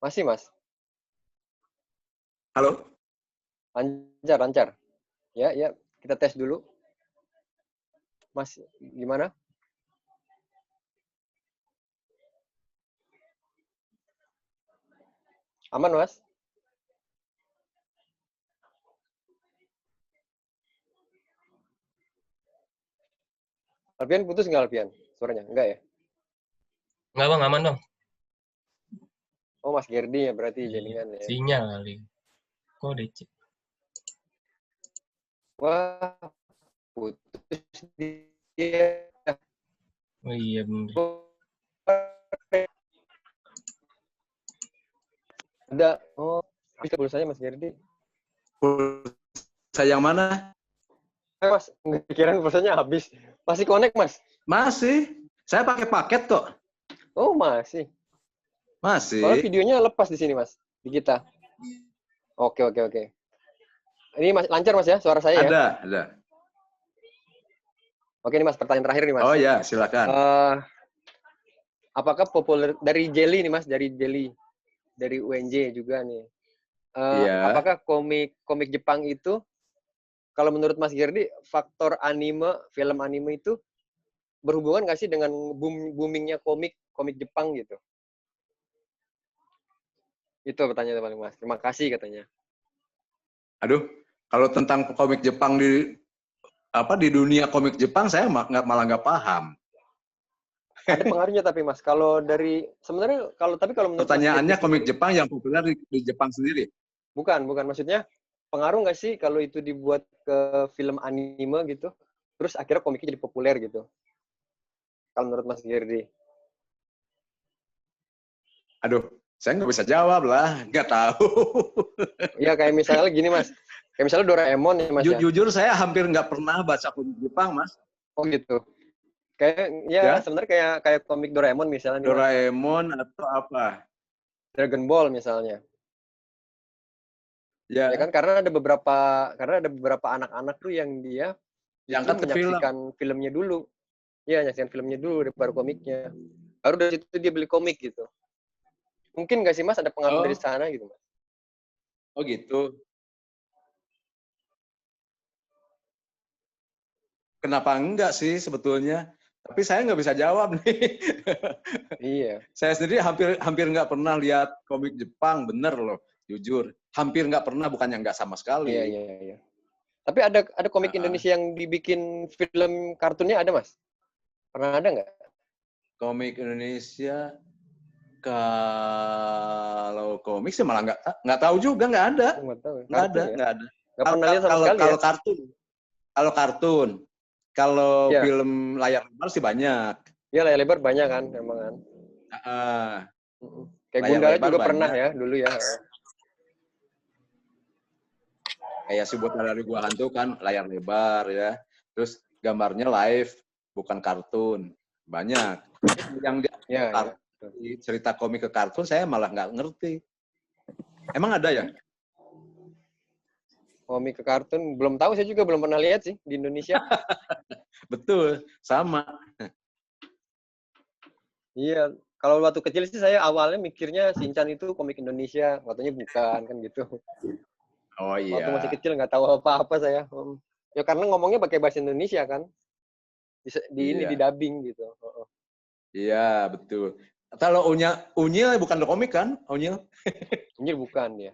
Masih Mas? Halo? Lancar, lancar. Ya, ya, kita tes dulu. Mas, gimana? Aman Mas? Alfian putus nggak Alfian? Suaranya? Enggak ya? Enggak bang, aman bang. Oh, Mas Gerdi ya berarti Iya, jaringan ya. sinyal kali. Kok DC? Wah, putus dia. Oh iya bener. Ada. Oh, bisa pulsanya Mas Gerdi. Pulsa yang mana? Mas, nggak kirain pulsanya habis. Masih connect Mas? Masih. Saya pakai paket kok. Oh, masih. Soalnya Masih. videonya lepas di sini Mas, di kita. Oke, oke, oke. Ini Mas, lancar Mas ya, suara saya ya? Ada. Oke nih Mas, pertanyaan terakhir nih Mas. Oh ya, silakan. Apakah populer dari Jelly nih Mas, dari Jelly, dari UNJ juga nih. Iya. Apakah komik Jepang itu, kalau menurut Mas Gerdi, faktor anime, film anime itu berhubungan nggak sih dengan boomingnya komik Jepang gitu? Itu pertanyaan paling Mas. Terima kasih katanya. Aduh, kalau tentang komik Jepang di dunia komik Jepang saya malah nggak paham. Ada pengaruhnya tapi Mas, kalau dari sebenarnya kalau menurut Pertanyaannya Mas komik sendiri, Jepang yang populer di Jepang sendiri. bukan maksudnya pengaruh nggak sih kalau itu dibuat ke film anime gitu, terus akhirnya komiknya jadi populer gitu? Kalau menurut Mas Gerdi? Aduh, saya nggak bisa jawab lah, nggak tahu. Iya kayak misalnya gini Mas, kayak misalnya Doraemon ya Mas ya. Jujur saya hampir nggak pernah baca komik Jepang, Mas. Oh gitu. Kayak ya Ya, sebenarnya kayak komik Doraemon misalnya nih Mas. Doraemon atau apa? Dragon Ball misalnya. Ya Ya, kan karena ada beberapa anak-anak tuh yang dia justru diangkat ke film. menyaksikan filmnya dulu. Iya, menyaksikan filmnya dulu baru komiknya. Baru dari situ dia beli komik gitu. Mungkin nggak sih Mas ada pengaruh dari Oh, sana gitu Mas? oh gitu. kenapa enggak sih sebetulnya? Tapi saya nggak bisa jawab nih. Iya. Saya sendiri hampir nggak pernah lihat komik Jepang, bener loh, jujur. Hampir nggak pernah, bukannya nggak sama Iya, sekali. iya, iya. Tapi ada komik Indonesia yang dibikin film kartunnya ada, Mas? Pernah ada nggak? Komik Indonesia, kalau komik sih malah nggak tahu juga, nggak ada. Nggak tahu. Nggak ada, Ya? nggak ada. Nggak pernah lihat sama sekali Kalau ya? kartun, kalau Ya. film layar lebar sih banyak. Iya, layar lebar banyak kan, emang kan. Kayak Layar Gundala lebar juga pernah banyak. ya dulu ya. Kayak si Buta dari Gua Hantu kan layar lebar ya. Terus gambarnya live, bukan kartun. Banyak. Yang Ya. cerita komik ke kartun saya malah nggak ngerti. Emang ada ya? Komik ke kartun belum tahu, saya juga belum pernah lihat sih di Indonesia. Betul, sama. Iya, kalau waktu kecil sih saya awalnya mikirnya Shinchan itu komik Indonesia, waktunya bukan kan gitu. Oh Waktu masih iya. kecil nggak tahu apa-apa saya. Ya karena ngomongnya pakai bahasa Indonesia kan. Ini di Iya. dubbing gitu. Iya, betul. Kalau Unyil bukan komik kan? Unyil? Anjir bukan dia.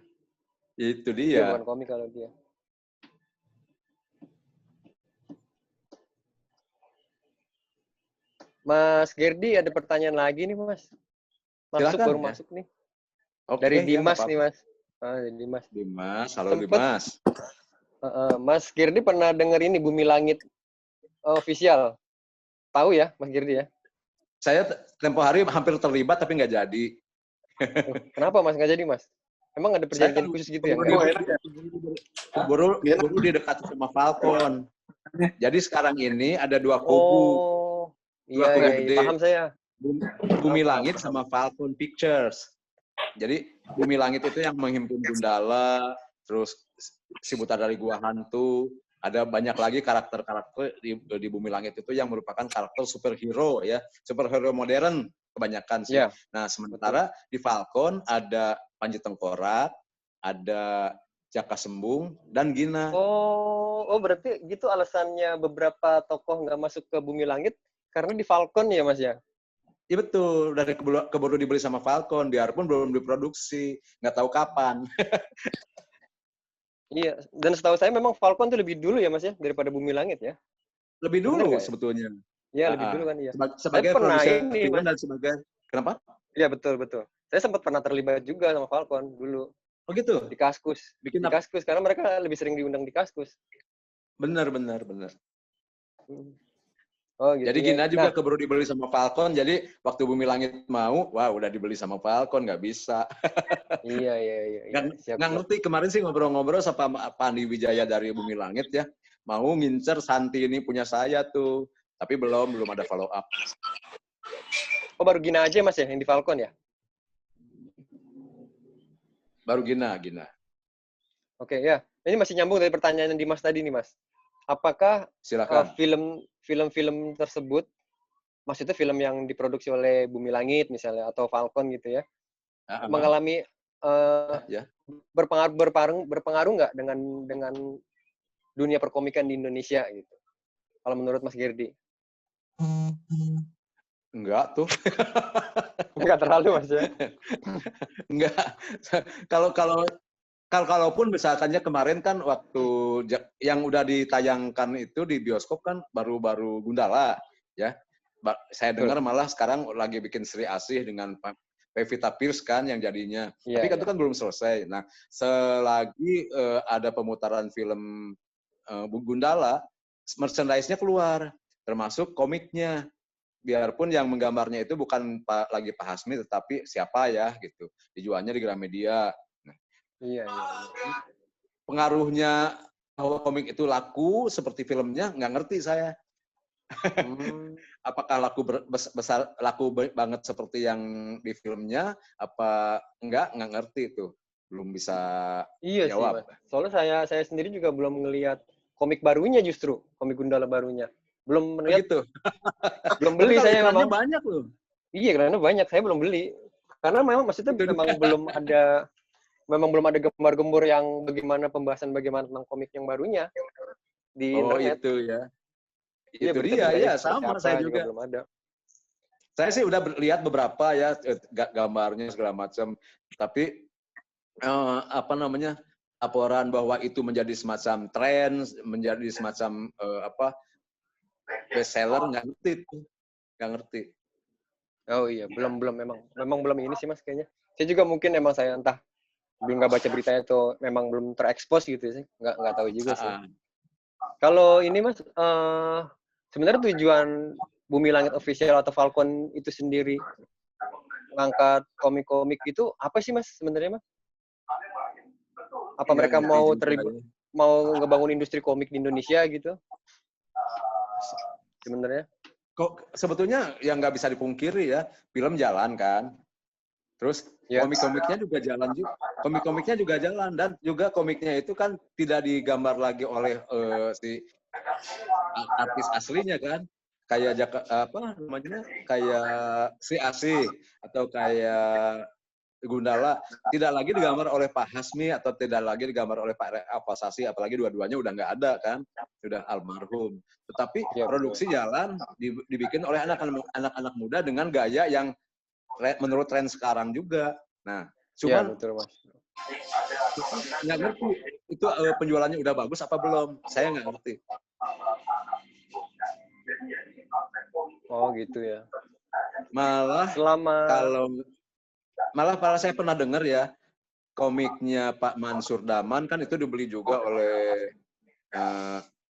Itu Dia dia. bukan komik kalau dia. Mas Gerdi ada pertanyaan lagi nih Mas. Silakan, Baru ya. masuk nih. Oke, Dari ya, Dimas apa-apa. nih Mas. Dimas. Dimas, halo Sempet, Dimas. Mas Gerdi pernah denger ini Bumi Langit official. Tahu ya Mas Gerdi ya? Saya tempo hari hampir terlibat tapi nggak jadi. Kenapa Mas nggak jadi Mas? Emang ada perjanjian khusus gitu ya? Keburu di dekat sama Falcon. Jadi sekarang ini ada dua kubu. Oh, Dua iya, kubu iya, gede. paham saya. Bumi Langit sama Falcon Pictures. Jadi Bumi Langit itu yang menghimpun Gundala, terus si Buta dari Gua Hantu, ada banyak lagi karakter-karakter di Bumi Langit itu yang merupakan karakter superhero ya, superhero modern kebanyakan sih. Ya, nah, sementara di Falcon ada Panji Tengkorak, ada Jaka Sembung dan Gina. Oh, berarti gitu alasannya beberapa tokoh nggak masuk ke Bumi Langit karena di Falcon ya Mas ya? Iya betul, dari keburu dibeli sama Falcon, biarpun belum diproduksi, nggak tahu kapan. Iya, dan setahu saya memang Falcon tuh lebih dulu ya Mas ya daripada Bumi Langit ya? Lebih dulu Ya? sebetulnya. Iya, lebih dulu kan iya. Sebagai Saya pernah produser ini film Mas. dan sebagai kenapa? Iya betul. Saya sempat pernah terlibat juga sama Falcon dulu Oh gitu. di Kaskus. Bikin Di Kaskus karena mereka lebih sering diundang di Kaskus. Benar. Oh gitu. Jadi ya. Gina juga keburu dibeli sama Falcon. Jadi waktu Bumi Langit mau, wah udah dibeli sama Falcon, nggak bisa. Iya. Siap. Nggak ngerti, kemarin sih ngobrol-ngobrol sama Pak Andi Wijaya dari Bumi Langit ya. Mau ngincer Santi ini punya saya tuh. Tapi belum ada follow up. Oh baru Gina aja Mas ya yang di Falcon ya? Baru Gina. Oke ya. Ini masih nyambung dari pertanyaan Dimas tadi nih Mas. Apakah silakan. film-film tersebut, maksudnya film yang diproduksi oleh Bumi Langit misalnya atau Falcon gitu ya, mengalami berpengaruh nggak dengan dunia perkomikan di Indonesia gitu? Kalau menurut Mas Gerdi? Enggak tuh. Enggak terlalu Mas ya? Enggak. Kalaupun misalkannya kemarin kan waktu yang udah ditayangkan itu di bioskop kan baru Gundala ya. Saya dengar malah sekarang lagi bikin Sri Asih dengan Pevita Pierce kan yang jadinya. Tapi itu kan belum selesai. Nah, selagi ada pemutaran film Gundala, merchandise-nya keluar, termasuk komiknya. Biarpun yang menggambarnya itu bukan lagi Pak Hasmi, tetapi siapa ya gitu. Dijualnya di Gramedia. Iya. Pengaruhnya bahwa komik itu laku seperti filmnya nggak ngerti saya. Apakah laku banget seperti yang di filmnya? Apa nggak ngerti itu. Belum bisa jawab. Sih, Mas. Soalnya saya sendiri juga belum ngelihat komik barunya justru, komik Gundala barunya. Belum melihat. Begitu. Belum beli saya memang. Banyak loh. Iya, karena banyak. Saya belum beli. Karena memang maksudnya memang belum ada gembar-gembur yang bagaimana tentang komik yang barunya di internet. Oh, itu ya. Iya, Itu berita dia, ya seperti sama apa saya juga juga. belum ada. Saya sih udah lihat beberapa ya gambarnya segala macam, tapi apa namanya, laporan bahwa itu menjadi semacam tren, menjadi semacam best seller, nggak ngerti tuh, nggak ngerti. Oh iya, belum memang belum ini sih Mas kayaknya. Saya juga mungkin emang saya entah belum nggak baca beritanya atau memang belum terekspos gitu sih, nggak tahu juga sih. Kalau ini Mas, sebenarnya tujuan Bumi Langit Official atau Falcon itu sendiri ngangkat komik-komik itu apa sih Mas sebenarnya Mas? Apa Nggak mereka ngerti mau juga ya. mau ngebangun industri komik di Indonesia gitu? Sebenarnya? Kok sebetulnya yang nggak bisa dipungkiri ya, film jalan kan, terus Ya. komik-komiknya juga jalan juga, komik-komiknya juga jalan, dan juga komiknya itu kan tidak digambar lagi oleh si artis aslinya kan, kayak apa namanya, kayak si Asih atau kayak Gundala, tidak lagi digambar oleh Pak Hasmi atau tidak lagi digambar oleh Pak Alfasasi, apalagi dua-duanya udah nggak ada kan, sudah almarhum. Tetapi Ya, produksi jalan dibikin oleh anak-anak muda dengan gaya yang menurut tren sekarang juga. Nah, ya cuman betul Mas. nggak ngerti itu penjualannya udah bagus apa belum. Saya nggak ngerti. Oh gitu ya. Malah kalau saya pernah dengar ya, komiknya Pak Mansur Daman kan itu dibeli juga oleh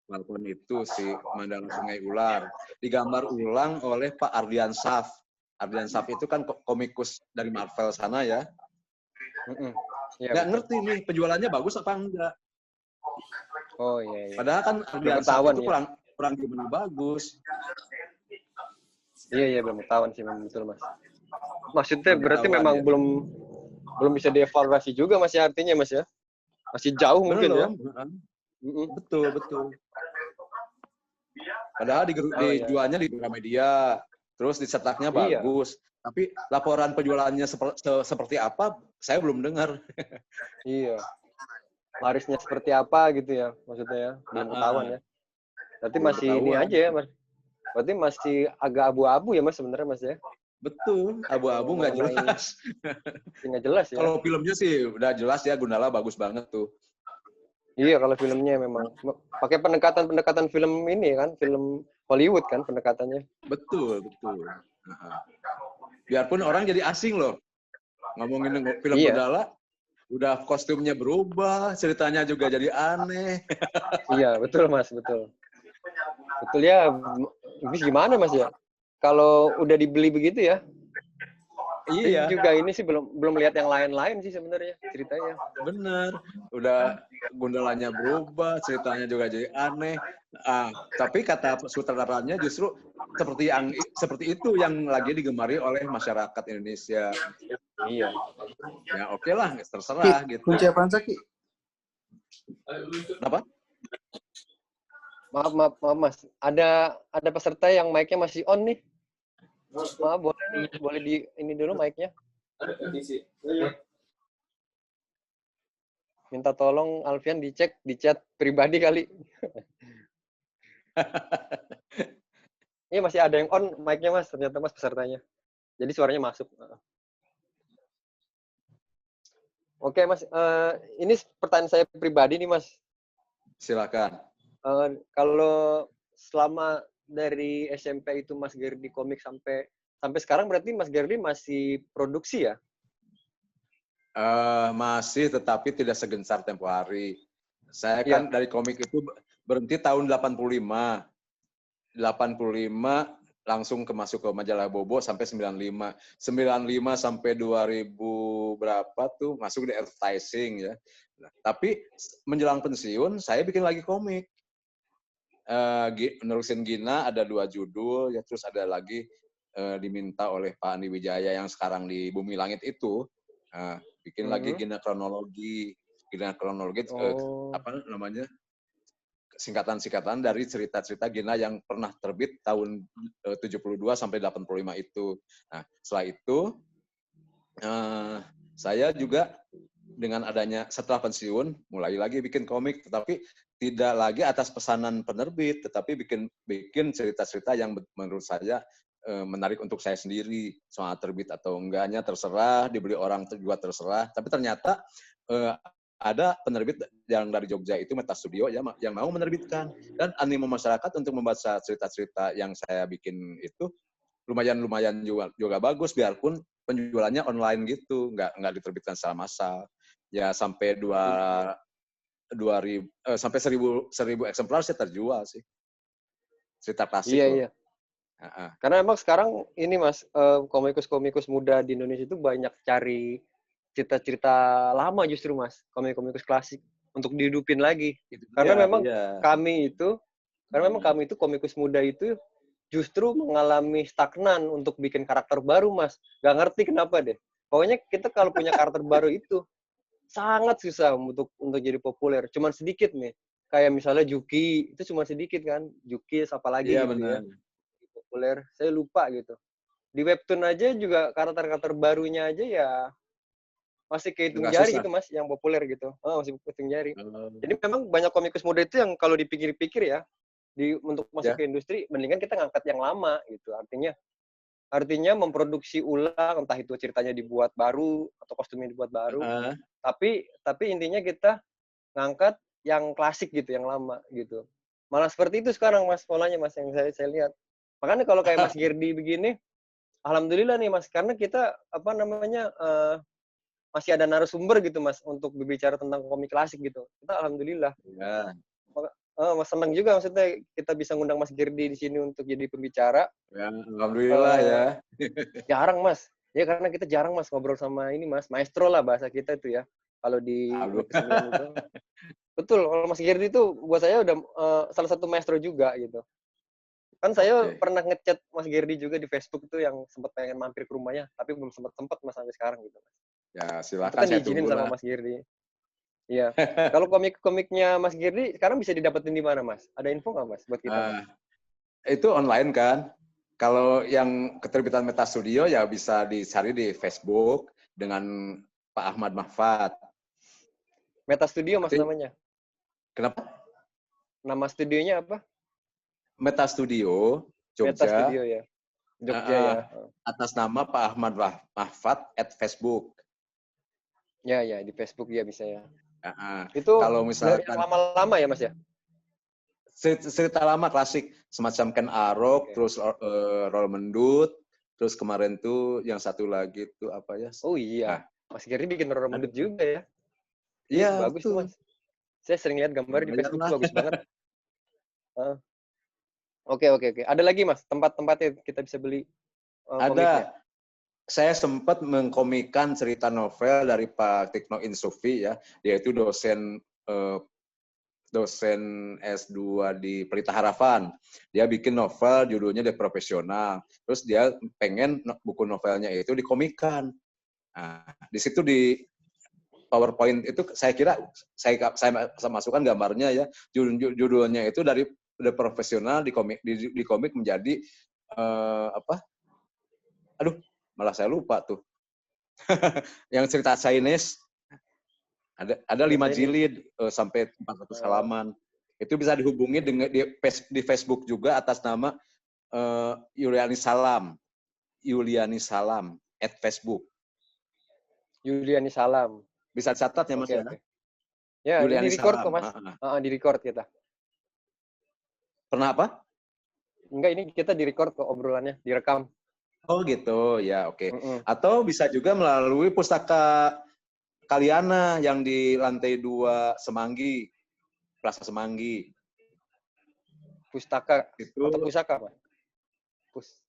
Falcon itu si Mandala Sungai Ular. Digambar ulang oleh Pak Ardian Syaf. Ardian Syaf itu kan komikus dari Marvel sana ya. Ya, nggak ngerti nih penjualannya bagus apa enggak. Oh iya. Padahal kan Ardian Syaf itu kurang gimana bagus. Iya belum ketahuan sih betul Mas. Maksudnya berarti memang ya. belum bisa dievaluasi juga Mas ya, artinya Mas ya. Masih jauh mungkin ya. Betul. Padahal dijualnya di Gramedia, terus dicetaknya bagus. Tapi laporan penjualannya seperti apa, saya belum dengar. Iya. Larisnya seperti apa gitu ya, maksudnya ya. Belum ketahuan ya. Berarti masih ini aja ya Mas. Berarti masih agak abu-abu ya Mas sebenarnya Mas ya. Betul, abu-abu nggak jelas. Nggak jelas ya. Kalau filmnya sih udah jelas ya, Gundala bagus banget tuh. Iya, kalau filmnya memang pakai pendekatan film ini kan, film Hollywood kan pendekatannya. Betul. Biarpun orang jadi asing loh. Ngomongin film Gundala, udah kostumnya berubah, ceritanya juga jadi aneh. Iya, betul Mas, betul. Betul ya, gimana Mas ya? Kalau udah dibeli begitu ya? Iya. Saya juga ini sih belum lihat yang lain-lain sih sebenarnya ceritanya. Bener, udah Gundalanya berubah, ceritanya juga jadi aneh. Tapi kata sutradaranya justru seperti itu yang lagi digemari oleh masyarakat Indonesia. Iya. Ya oke lah, terserah gitu. Kunci apaan Ki? Apa? Maaf Mas, ada peserta yang mic-nya masih on nih. Maaf, boleh di ini dulu mic-nya. Minta tolong Alfian dicek di chat pribadi kali. Iya masih ada yang on mic-nya Mas, ternyata Mas pesertanya. Jadi suaranya masuk. Oke Mas, ini pertanyaan saya pribadi nih Mas. Silakan. Kalau selama dari SMP itu Mas Gerdi komik sampai sekarang berarti Mas Gerdi masih produksi ya? Masih, tetapi tidak segencar tempo hari. Saya kan dari komik itu berhenti tahun 85 langsung masuk ke majalah Bobo sampai 95 sampai 2000 berapa tuh masuk di advertising ya. Tapi menjelang pensiun saya bikin lagi komik. Nerusin Gina ada 2 judul ya, terus ada lagi diminta oleh Pak Andi Wijaya yang sekarang di Bumi Langit itu bikin lagi Gina kronologi apa namanya, singkatan-singkatan dari cerita-cerita Gina yang pernah terbit tahun 72 sampai 85 itu. Nah, setelah itu saya juga dengan adanya setelah pensiun mulai lagi bikin komik, tetapi tidak lagi atas pesanan penerbit, tetapi bikin cerita-cerita yang menurut saya menarik untuk saya sendiri. Soal terbit atau enggaknya terserah, dibeli orang juga terserah. Tapi ternyata ada penerbit yang dari Jogja itu Meta Studio ya, yang mau menerbitkan. Dan animo masyarakat untuk membaca cerita-cerita yang saya bikin itu lumayan juga bagus, biarpun penjualannya online gitu, nggak diterbitkan secara massal. Ya sampai 1.000 eksemplar sih terjual sih. Cerita klasik Iya, loh. iya. Karena emang sekarang ini Mas, komikus-komikus muda di Indonesia itu banyak cari cerita-cerita lama justru Mas, komik-komikus klasik untuk dihidupin lagi. Karena memang kami itu komikus muda itu justru mengalami stagnan untuk bikin karakter baru Mas. Gak ngerti kenapa deh. Pokoknya kita kalau punya karakter baru itu sangat susah untuk jadi populer. Cuman sedikit nih. Kayak misalnya Juki, itu cuma sedikit kan. Juki siapa lagi Iya, gitu benar. ya. Populer, saya lupa gitu. Di webtoon aja juga karakter-karakter barunya aja ya masih kehitung jari susah. itu Mas yang populer gitu. Masih kehitung jari. Jadi memang banyak komikus muda itu yang kalau dipikir-pikir ya, untuk masuk ke industri mendingan kita ngangkat yang lama gitu. Artinya memproduksi ulang, entah itu ceritanya dibuat baru atau kostumnya dibuat baru. Tapi intinya kita ngangkat yang klasik gitu, yang lama gitu. Malah seperti itu sekarang Mas polanya Mas yang saya lihat. Makanya kalau kayak Mas Girdi begini, alhamdulillah nih Mas, karena kita masih ada narasumber gitu Mas untuk berbicara tentang komik klasik gitu. Kita alhamdulillah. Ya. Mas senang juga maksudnya kita bisa ngundang Mas Girdi di sini untuk jadi pembicara. Ya, alhamdulillah ya. Jarang Mas. Ya karena kita jarang Mas ngobrol sama ini Mas, maestro lah bahasa kita itu ya. Kalau di kesenian itu. Betul, kalau Mas Girdi itu buat saya udah salah satu maestro juga gitu. Kan saya pernah ngechat Mas Girdi juga di Facebook tuh yang sempat pengen mampir ke rumahnya, tapi belum sempat Mas sampai sekarang gitu Mas. Ya Itu silakan, kan saya diizinin tunggu sama lah. Mas Girdi. Iya. Kalau komik-komiknya Mas Girdi sekarang bisa didapetin di mana Mas? Ada info nggak Mas buat kita Mas? Itu online kan. Kalau yang keterbitan Meta Studio ya bisa dicari di Facebook dengan Pak Ahmad Mahfad. Meta Studio Mas namanya. Kenapa? Nama studionya apa? Meta Studio, Jogja. Meta Studio ya. Jogja ya. Atas nama Pak Ahmad Mahfad @Facebook. Ya, di Facebook ya bisa ya. Itu kalau misalkan yang lama-lama ya Mas ya? Cerita lama klasik semacam Ken Arok, terus Roll Mendut, terus kemarin tuh yang satu lagi tuh apa ya? Oh iya, Mas Giri bikin Roll Mendut juga ya? Iya, bagus tuh Mas. Saya sering lihat gambar di Facebook tuh bagus banget. Oke. Ada lagi Mas tempat-tempatnya kita bisa beli komiknya? Ada. Saya sempat mengkomikan cerita novel dari Pak Tikno Insufi ya, yaitu dosen S2 di Pelita Harapan. Dia bikin novel judulnya The Profesional. Terus dia pengen buku novelnya itu dikomikan. Nah, di situ di PowerPoint itu saya kira saya masukkan gambarnya ya. Judulnya itu dari The Profesional di komik menjadi malah saya lupa tuh. Yang cerita Chinese ada 5 jilid sampai 400 halaman. Itu bisa dihubungi dengan di Facebook juga atas nama Yuliani Salam @Facebook. Yuliani Salam. Bisa catat ya Mas ya. Ya, ini di record kok Mas. Di record kita. Pernah apa? Enggak, ini kita di record kok obrolannya, direkam. Oh gitu, ya oke. Atau bisa juga melalui pustaka Kaliana yang di lantai 2 Semanggi, Plaza Semanggi. Pustaka itu atau pusaka, Pak?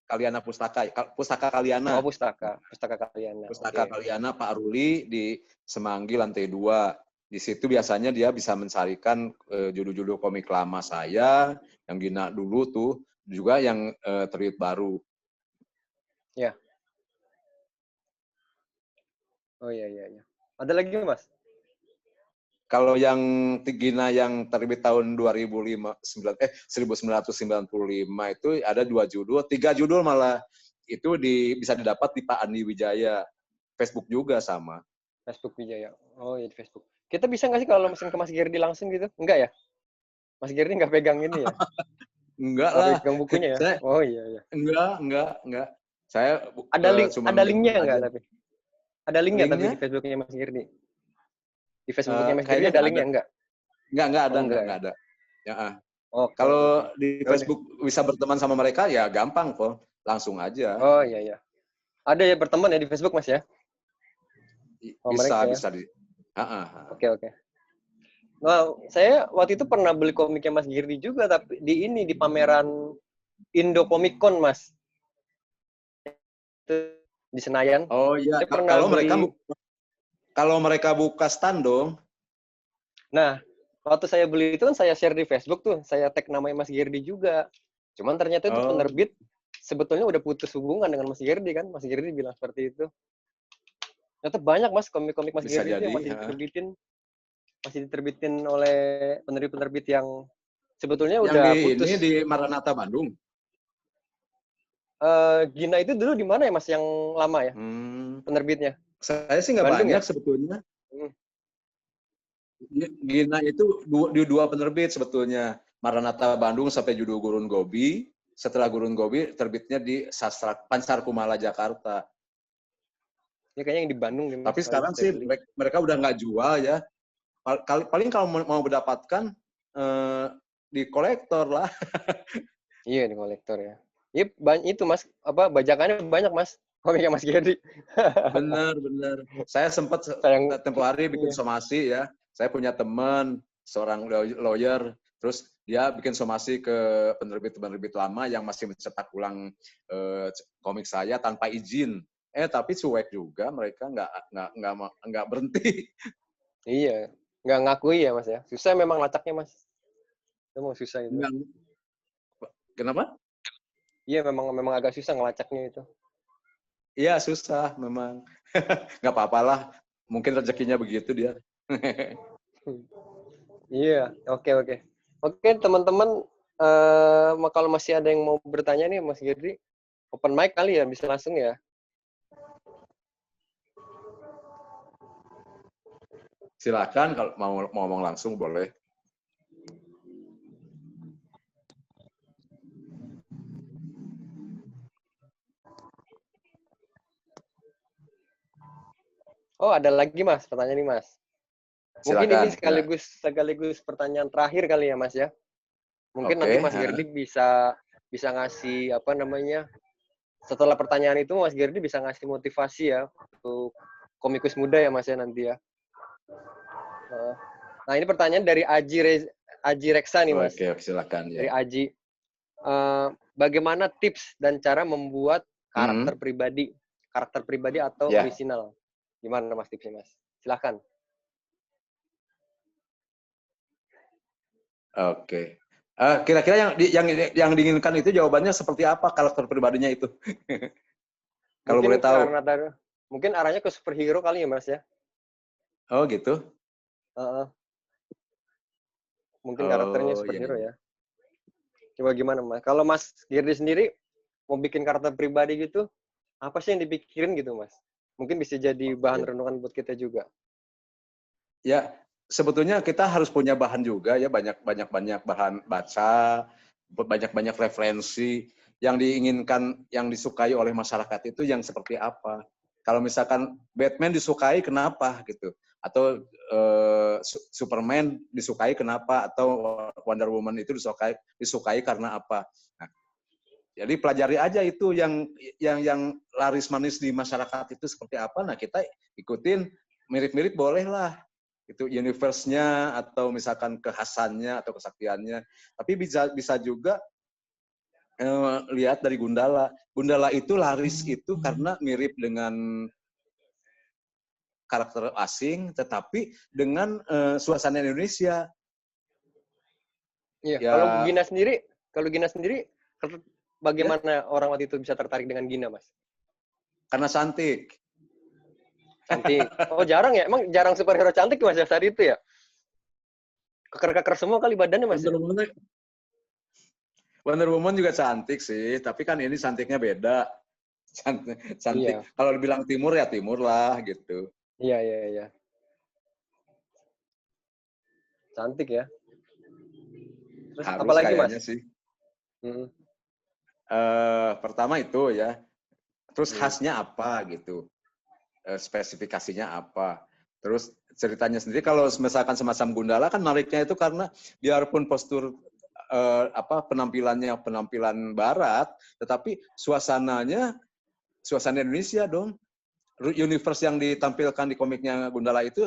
Kaliana Pustaka Kaliana. Oh, Pustaka Kaliana. Pustaka Kaliana Pak Ruli di Semanggi lantai 2. Di situ biasanya dia bisa mencarikan judul-judul komik lama saya, yang Gina dulu tuh, juga yang terbit baru. Ya. Oh iya. Ada lagi Mas? Kalau yang Gina yang terbit tahun 1995 itu ada 2 judul, 3 judul malah itu bisa didapat di Pak Andi Wijaya. Facebook juga sama. Facebook Wijaya. Oh iya di Facebook. Kita bisa nggak sih kalau mesin ke Mas Girdi langsung gitu? Enggak ya? Mas Girdi nggak pegang ini ya? Enggak Nggak lah. pegang bukunya ya? Saya Oh iya. enggak. Saya cuma Ada demen linknya nggak aja. tapi? Ada linknya tapi di Linknya Facebooknya Mas Girdi? Di Facebooknya Mas Girdi kayaknya ada nggak ada. linknya nggak? Nggak Oh enggak ya? ada. Ya, Oke. kalau di Ya udah. Facebook bisa berteman sama mereka ya gampang kok, langsung aja. Oh iya. Ada ya berteman ya di Facebook Mas ya? Oh mereka ya? Bisa di. Oke. Nah, saya waktu itu pernah beli komiknya Mas Girdi juga, tapi di pameran Indo Comic Con, Mas. Itu di Senayan. Oh iya, Saya pernah beli. kalau mereka buka stand dong. Nah, waktu saya beli itu kan saya share di Facebook tuh, saya tag namanya Mas Girdi juga. Cuman ternyata itu Oh, penerbit sebetulnya udah putus hubungan dengan Mas Girdi kan. Mas Girdi bilang seperti itu. Ternyata banyak Mas komik-komik Mas bisa Girdi itu yang jadi. masih diterbitin oleh penerbit-penerbit yang sebetulnya Yang udah ini putus. di Maranatha Bandung. Gina itu dulu di mana ya Mas yang lama ya penerbitnya? Saya sih nggak Bandung banyak ya? sebetulnya. Gina itu dua penerbit sebetulnya. Maranatha Bandung sampai judul Gurun Gobi. Setelah Gurun Gobi terbitnya di Sastra Pansar Kumala Jakarta. Ya kayaknya yang di Bandung nih Mas. Tapi sekarang sih mereka udah nggak jual ya. Paling kalau mau mendapatkan di kolektor lah. Iya di kolektor ya. Iya itu Mas, bajakannya banyak Mas. Komiknya Mas Girdi. Bener. Saya sempat tempo hari bikin somasi ya. Saya punya teman seorang lawyer, terus dia bikin somasi ke penerbit-penerbit lama yang masih mencetak ulang komik saya tanpa izin. Tapi cuek juga, mereka nggak berhenti. Iya, nggak ngakui ya Mas ya. Susah memang lacaknya Mas. Memang susah itu. Kenapa? Iya memang agak susah ngelacaknya itu. Iya susah memang. Nggak apa-apalah. Mungkin rezekinya begitu dia. Iya, oke. Oke teman-teman, kalau masih ada yang mau bertanya nih Mas Girdi, open mic kali ya, bisa langsung ya. Silakan kalau mau ngomong langsung boleh. Oh, ada lagi Mas, pertanyaan nih Mas. Mungkin Silakan, ini sekaligus pertanyaan terakhir kali ya Mas ya. Mungkin nanti Mas Girdi bisa ngasih setelah pertanyaan itu Mas Girdi bisa ngasih motivasi ya untuk komikus muda ya Mas ya nanti ya. Nah ini pertanyaan dari Aji Reksa nih Mas. Oke, silakan ya. Dari Aji. Bagaimana tips dan cara membuat karakter pribadi atau orisinal? Gimana Mas tipsnya Mas? Silakan. Oke. Kira-kira yang diinginkan itu jawabannya seperti apa karakter pribadinya itu? Kalau boleh tahu. Mungkin arahnya ke superhero kali ya Mas ya. Oh gitu. Mungkin karakternya superhero ya. Coba gimana Mas? Kalau Mas Girdi sendiri mau bikin karakter pribadi gitu, apa sih yang dipikirin gitu Mas? Mungkin bisa jadi bahan renungan buat kita juga. Ya, sebetulnya kita harus punya bahan juga ya, banyak bahan baca, banyak referensi yang diinginkan, yang disukai oleh masyarakat itu yang seperti apa. Kalau misalkan Batman disukai kenapa gitu, atau Superman disukai kenapa, atau Wonder Woman itu disukai karena apa. Nah, jadi pelajari aja itu yang laris manis di masyarakat itu seperti apa. Nah kita ikutin, mirip-mirip boleh lah. Itu universe-nya atau misalkan kekhasannya atau kesaktiannya. Tapi bisa juga lihat dari Gundala. Gundala itu laris itu karena mirip dengan karakter asing, tetapi dengan suasana Indonesia. Iya. Ya, Kalau Gina sendiri, bagaimana orang waktu itu bisa tertarik dengan Gina, Mas? Karena cantik. Cantik. Oh jarang ya? Emang jarang superhero cantik Mas ya saat itu ya? Keker-keker semua kali badannya Mas. Wonder Woman juga cantik sih, tapi kan ini cantiknya beda. Cantik. Iya. Kalau dibilang timur ya timur lah gitu. Iya. Cantik ya. Terus Harus apalagi kayaknya Mas? sih. Hmm. Pertama itu ya. Terus Hmm. khasnya apa gitu. Spesifikasinya apa. Terus ceritanya sendiri kalau misalkan semacam Gundala kan menariknya itu karena biarpun postur penampilan barat, tetapi suasana Indonesia dong. Universe yang ditampilkan di komiknya Gundala itu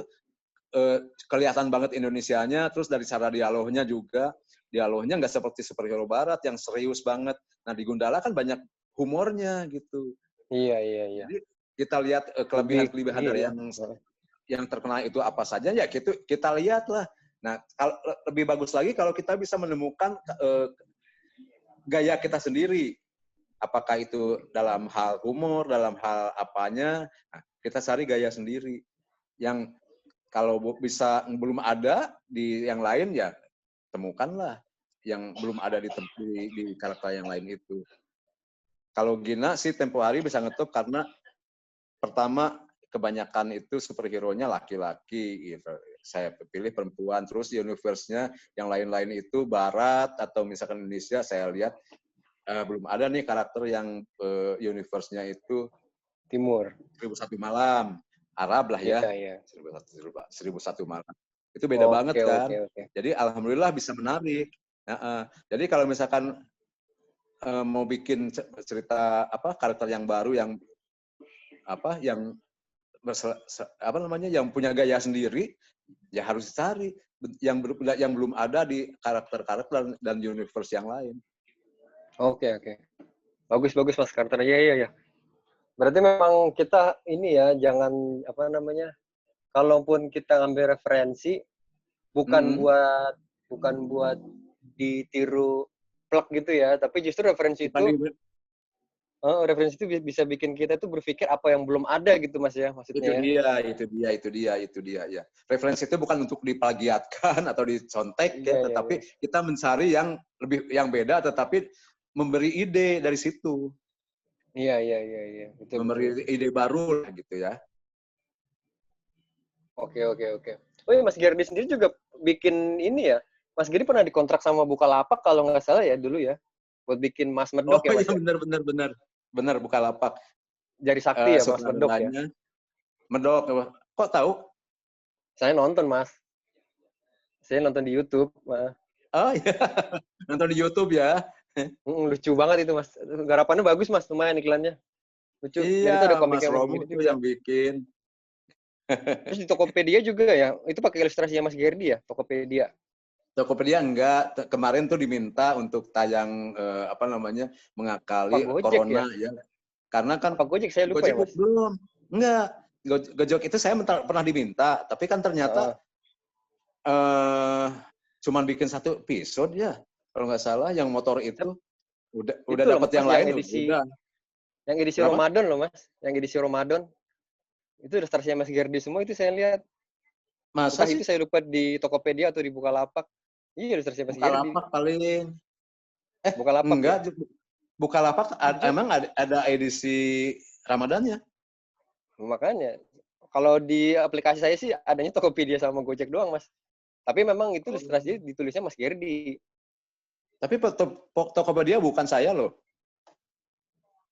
kelihatan banget Indonesianya, terus dari cara dialognya juga, dialognya nggak seperti superhero barat yang serius banget. Nah di Gundala kan banyak humornya gitu. Iya. Jadi kita lihat kelebihan-kelebihan iya, dari ya. yang terkenal itu apa saja ya kita lihat lah. Nah kalau lebih bagus lagi kalau kita bisa menemukan gaya kita sendiri. Apakah itu dalam hal humor, dalam hal apanya, nah, kita cari gaya sendiri. Yang kalau bisa belum ada di yang lain ya temukanlah yang belum ada di karakter yang lain itu. Kalau Gina sih tempo hari bisa ngetop karena pertama kebanyakan itu superhero-nya laki-laki gitu. Saya pilih perempuan, terus universe-nya yang lain-lain itu barat atau misalkan Indonesia saya lihat belum ada nih karakter yang universe-nya itu Timur. 1001 malam. Arab lah ya. Iya. 1001 malam. Itu beda banget kan. Oke. Jadi alhamdulillah bisa menarik. Jadi kalau misalkan mau bikin cerita karakter yang baru yang yang punya gaya sendiri ya harus dicari yang belum ada di karakter-karakter dan universe yang lain. Oke. Bagus Mas karakternya. Iya. Berarti memang kita ini ya jangan kalaupun kita ngambil referensi bukan buat ditiru plek gitu ya, tapi justru referensi itu bisa bikin kita tuh berpikir apa yang belum ada gitu Mas ya maksudnya ya. Itu dia ya. Referensi itu bukan untuk diplagiatkan atau dicontek tetapi kita mencari yang beda tetapi memberi ide dari situ. Iya. Betul. Memberi ide baru lah gitu ya. Oke. Oh iya Mas Gerdi sendiri juga bikin ini ya. Mas Gerdi pernah dikontrak sama Bukalapak kalau nggak salah ya dulu ya. Buat bikin Mas Medok ya Mas. Oh iya benar Bukalapak. Jari Sakti ya Mas Medok ya. Medok. Kok tahu? Saya nonton Mas. Saya nonton di YouTube. Oh iya. Nonton di YouTube ya. Lucu banget itu Mas. Garapannya bagus Mas, lumayan iklannya. Lucu. Iya, Dan itu ada komiknya Mas Romo itu yang bikin. Terus di Tokopedia juga ya. Itu pakai ilustrasinya Mas Gerdi ya, Tokopedia. Tokopedia enggak. Kemarin tuh diminta untuk tayang mengakali corona ya. Karena kan apa Gojek saya lupa ya Mas. Belum. Enggak. Gojek itu saya pernah diminta, tapi kan ternyata cuman bikin satu episode ya. Kalau nggak salah yang motor itu udah dapat yang lain udah. Yang edisi Ramadan loh Mas, yang edisi Ramadan. Itu ilustrasinya Mas Gerdi semua itu saya lihat. Masa sih? Itu saya lupa di Tokopedia atau di Bukalapak. Iya ilustrasinya Mas Gerdi. Bukalapak paling. Bukalapak. Enggak, ya? Bukalapak emang ada edisi Ramadannya. Makanya kalau di aplikasi saya sih adanya Tokopedia sama Gojek doang Mas. Tapi memang itu ilustrasinya ditulisnya Mas Gerdi. Tapi Tokopedia bukan saya loh.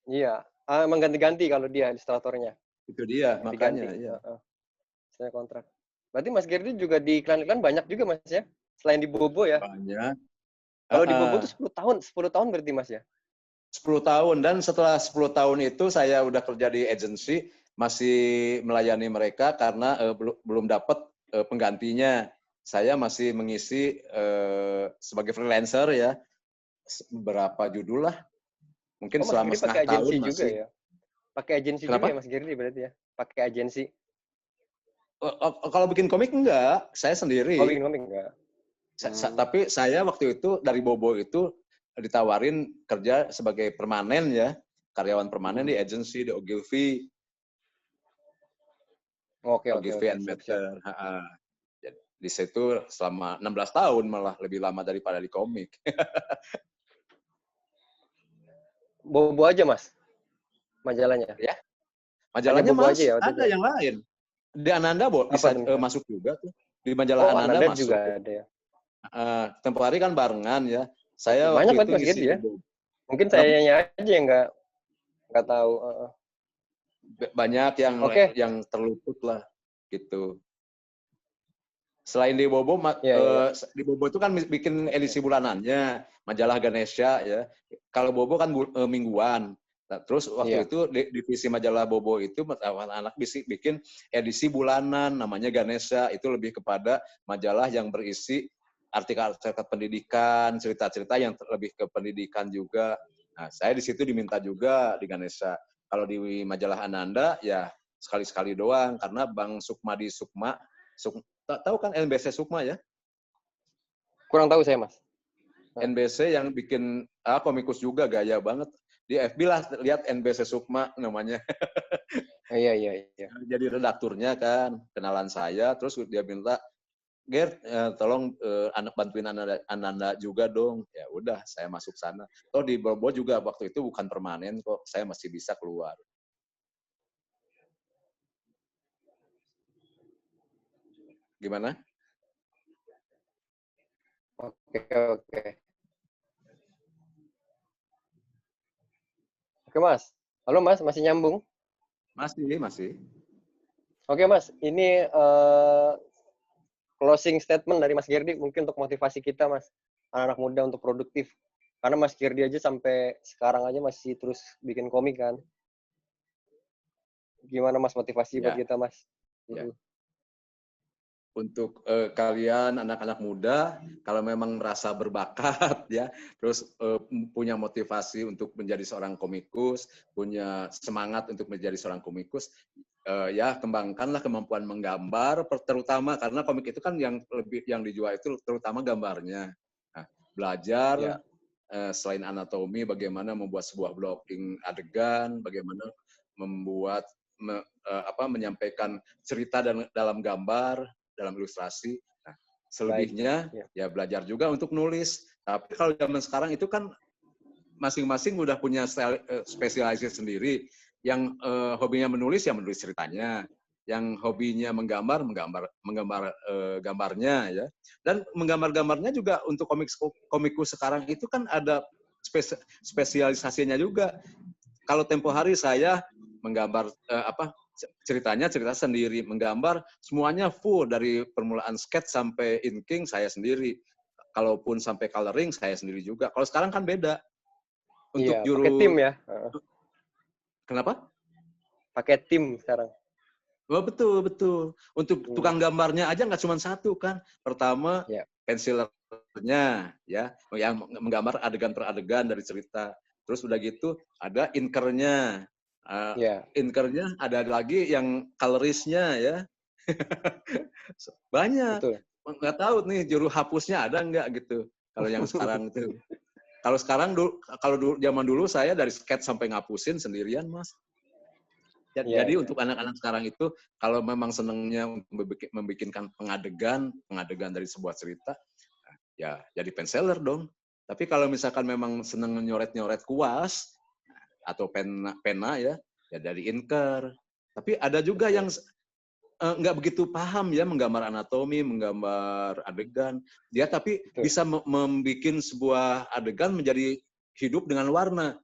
Iya, emang ganti-ganti kalau dia ilustratornya. Itu dia, makanya. Iya. Saya kontrak. Berarti Mas Gerdi juga di iklan-iklan banyak juga Mas ya? Selain di Bobo ya? Banyak. Kalau di Bobo tuh 10 tahun berarti Mas ya? 10 tahun, dan setelah 10 tahun itu saya udah kerja di agensi, masih melayani mereka karena belum dapat penggantinya. Saya masih mengisi sebagai freelancer ya, beberapa judul lah. Mungkin selama setengah tahun masih. Juga ya? Pakai agensi juga ya Mas Gerdi berarti ya? Pakai agensi. Kalau bikin komik enggak, saya sendiri. Oh, bikin komik enggak? Tapi saya waktu itu dari Bobo itu ditawarin kerja sebagai permanen ya, karyawan permanen di agensi, di Ogilvy. Ogilvy and Mather. Di situ selama 16 tahun, malah lebih lama daripada di komik. Bobo aja Mas majalahnya ya? Majalahnya aja ya, ada yang lain. Di Ananda bisa masuk juga tuh. Di majalah Ananda masuk. juga ada ya. Tempo hari kan barengan ya. Saya Banyak waktu banget itu Mas ngisi Gerdi ya. Bobo. Mungkin Kenapa? sayanya aja yang nggak tahu. Banyak Oke. yang terluput lah gitu. Selain di Bobo, Iya, iya, iya. di Bobo itu kan bikin edisi bulanannya, majalah Ganesha ya. Kalau Bobo kan mingguan. Nah, terus waktu Iya. itu divisi majalah Bobo itu anak-anak bikin edisi bulanan namanya Ganesha. Itu lebih kepada majalah yang berisi artikel-artikel pendidikan, cerita-cerita yang lebih ke pendidikan juga. Nah, saya di situ diminta juga di Ganesha. Kalau di majalah Ananda ya sekali-sekali doang karena Bang Sukmadi Sukma tahu kan NBC Sukma ya? Kurang tahu saya, Mas. NBC yang bikin komikus juga, gaya banget. Di FB lah, lihat NBC Sukma namanya. Iya, iya, iya. Jadi redakturnya kan, kenalan saya, terus dia minta, Gert, tolong bantuin Ananda juga dong. Ya udah, saya masuk sana. Toh di Bobo juga waktu itu bukan permanen kok, saya masih bisa keluar. Gimana? Oke, oke. Oke, Mas. Halo, Mas. Masih nyambung? Masih. Oke, Mas. Ini closing statement dari Mas Gerdi mungkin untuk motivasi kita, Mas. Anak-anak muda untuk produktif. Karena Mas Gerdi aja sampai sekarang aja masih terus bikin komik kan. Gimana, Mas, motivasi buat kita, Mas? Ya. Untuk kalian anak-anak muda, kalau memang merasa berbakat ya, terus punya motivasi untuk menjadi seorang komikus, punya semangat untuk menjadi seorang komikus, ya kembangkanlah kemampuan menggambar, terutama karena komik itu kan yang dijual itu terutama gambarnya. Nah, belajar selain anatomi, bagaimana membuat sebuah blocking adegan, bagaimana membuat menyampaikan cerita dalam gambar, dalam ilustrasi. Nah, selebihnya ya belajar juga untuk nulis. Tapi kalau zaman sekarang itu kan masing-masing udah punya spesialisasi sendiri. Yang hobinya menulis ya menulis ceritanya. Yang hobinya menggambar gambarnya ya. Dan menggambar-gambarnya juga untuk komikus sekarang itu kan ada spesialisasinya juga. Kalau tempo hari saya menggambar cerita sendiri, menggambar semuanya full dari permulaan sketch sampai inking saya sendiri. Kalaupun sampai coloring saya sendiri juga. Kalau sekarang kan beda. Untuk pakai tim ya. Kenapa? Pakai tim sekarang. Oh, betul. Untuk tukang gambarnya aja nggak cuma satu kan. Pertama pensilernya ya, yang menggambar adegan per adegan dari cerita. Terus udah gitu ada inkernya. Inkernya ada lagi yang colorisnya ya. Banyak. Nggak tahu nih juru hapusnya ada nggak gitu. Kalau yang sekarang itu. Kalau zaman dulu saya dari sketch sampai ngapusin sendirian, Mas. Jadi untuk anak-anak sekarang itu kalau memang senangnya untuk membikinkan pengadegan dari sebuah cerita, ya jadi penseller dong. Tapi kalau misalkan memang senang nyoret-nyoret kuas atau pena ya dari inker. Tapi ada juga yang nggak begitu paham ya menggambar anatomi, menggambar adegan. Dia tapi bisa membuat sebuah adegan menjadi hidup dengan warna.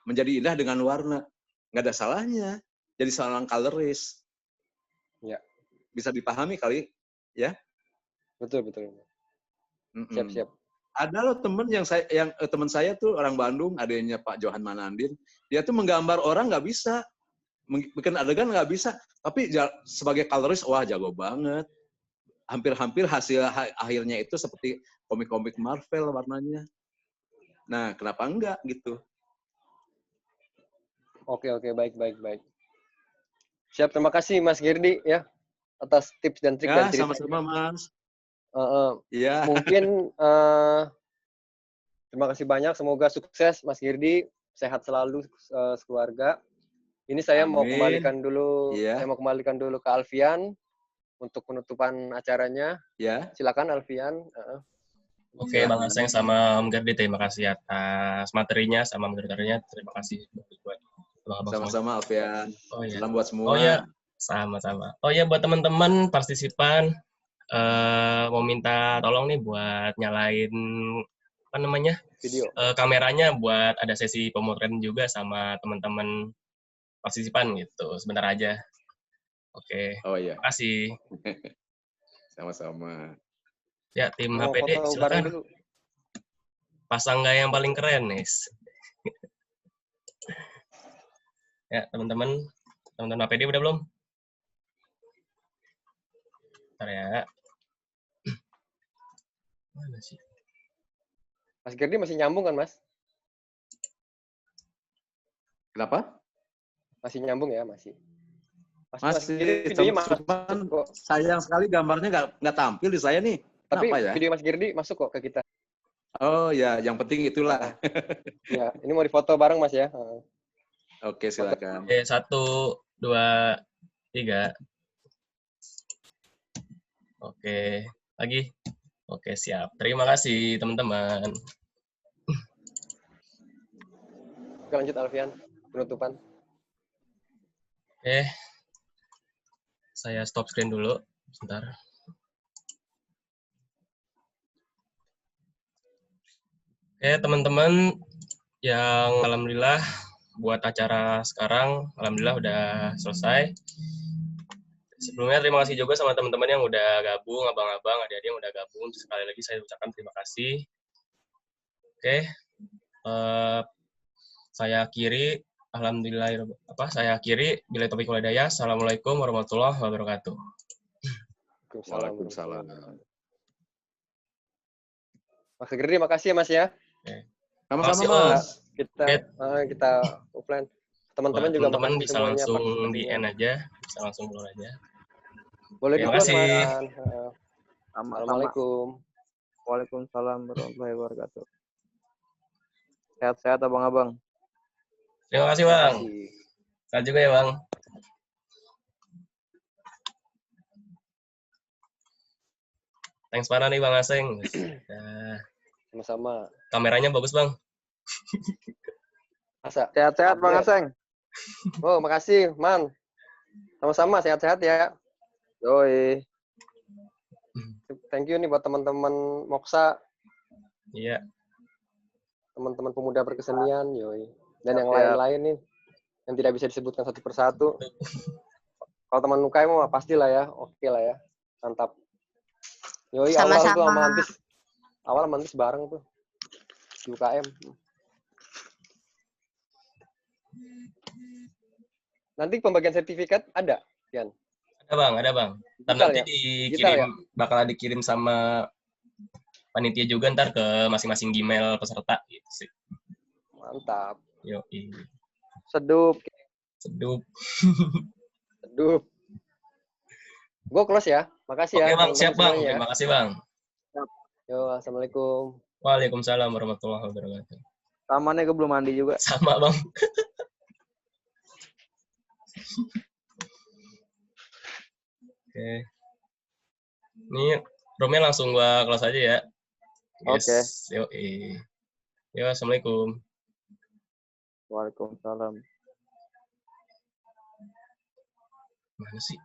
Menjadi indah dengan warna. Nggak ada salahnya. Jadi seorang colorist. Ya. Bisa dipahami kali, ya? Betul. Siap. Ada loh teman saya tuh orang Bandung, adanya Pak Johan Manandin. Dia tuh menggambar orang nggak bisa. Bikin adegan nggak bisa, tapi sebagai colorist wah jago banget. Hampir-hampir hasil akhirnya itu seperti komik-komik Marvel warnanya. Nah, kenapa enggak gitu? Oke, baik. Siap, terima kasih Mas Gerdi ya atas tips dan trik dan cerita. Sama-sama Mas. Mungkin terima kasih banyak, semoga sukses Mas Gerdi, sehat selalu sekeluarga. Ini saya mau kembalikan dulu, ke Alfian untuk penutupan acaranya. Silakan Alfian. Oke, Bang Aseng sama Om Gerdi, terima kasih atas materinya sama moderatornya. Terima kasih buat sama-sama Alfian. Salam buat semua. Oh ya, sama-sama. Oh ya, buat teman-teman partisipan, mau minta tolong nih buat nyalain apa namanya Video. kameranya buat ada sesi pemotretan juga sama teman-teman partisipan gitu. Sebentar aja. Oke. Oh iya, Makasih. sama-sama. Ya, tim Mau HPD foto bareng silakan. dulu. Pasang gaya yang paling keren, nih. Ya, teman-teman HPD udah belum? Bentar ya. Mana sih? Mas Gerdi masih nyambung kan, Mas? Kenapa? Masih nyambung ya, masih. Masih, videonya masuk cuman kok. sayang sekali gambarnya nggak tampil di saya nih. Tapi Kenapa ya? video Mas Gerdi masuk kok ke kita. Oh ya, yang penting itulah. Ya, ini mau difoto bareng Mas ya. Oke, silakan. Oke, 1, 2, 3. Oke, lagi. Oke, siap. Terima kasih, teman-teman. Oke, lanjut Alfian. Penutupan. Oke. Saya stop screen dulu. Sebentar. Oke, teman-teman yang alhamdulillah buat acara sekarang, alhamdulillah udah selesai. Sebelumnya terima kasih juga sama teman-teman yang udah gabung, abang-abang, adik-adik yang udah gabung. Sekali lagi saya ucapkan terima kasih. Oke, saya akhiri. Alhamdulillah, saya akhiri. Bila topik walhidayah. Assalamualaikum warahmatullahi wabarakatuh. Waalaikumsalam. Mas Gerdi, makasih ya Mas ya. Sama-sama Mas. Kita offline. Teman-teman juga teman-teman makasih bisa semuanya. Langsung di end aja, bisa langsung keluar aja. Boleh di close Mas. Assalamualaikum. Waalaikumsalam warahmatullahi wabarakatuh. Sehat-sehat abang-abang. Terima kasih Bang. Sehat juga ya Bang. Thanks mana nih Bang Aseng. Sama-sama. Kameranya bagus Bang. Masa? Sehat-sehat Bang Aseng. Oh, makasih, Man. Sama-sama, sehat-sehat ya. Yoi. Thank you nih buat teman-teman Moksa. Iya. Teman-teman pemuda berkesenian, yoi. Dan yang lain-lain nih, yang tidak bisa disebutkan satu persatu. Kalau teman UKM mah pastilah ya, oke lah ya. Mantap. Yoi, Sama-sama. awal mantis bareng tuh. Di UKM. Nanti pembagian sertifikat ada, Yan? Ada bang. Ntar nanti bakal dikirim sama panitia juga ntar ke masing-masing Gmail peserta gitu sih. Mantap. Yoi. Sedup. Gue close ya. Makasih ya. Oke Bang, siap Bang. Semuanya. Terima kasih Bang. Yo, assalamualaikum. Waalaikumsalam warahmatullahi wabarakatuh. Sama nih, gue belum mandi juga. Sama Bang. Oke. Ini roomnya langsung gua close aja ya. Oke. Yoi. Yo, assalamualaikum. Waalaikumsalam. Mana sih?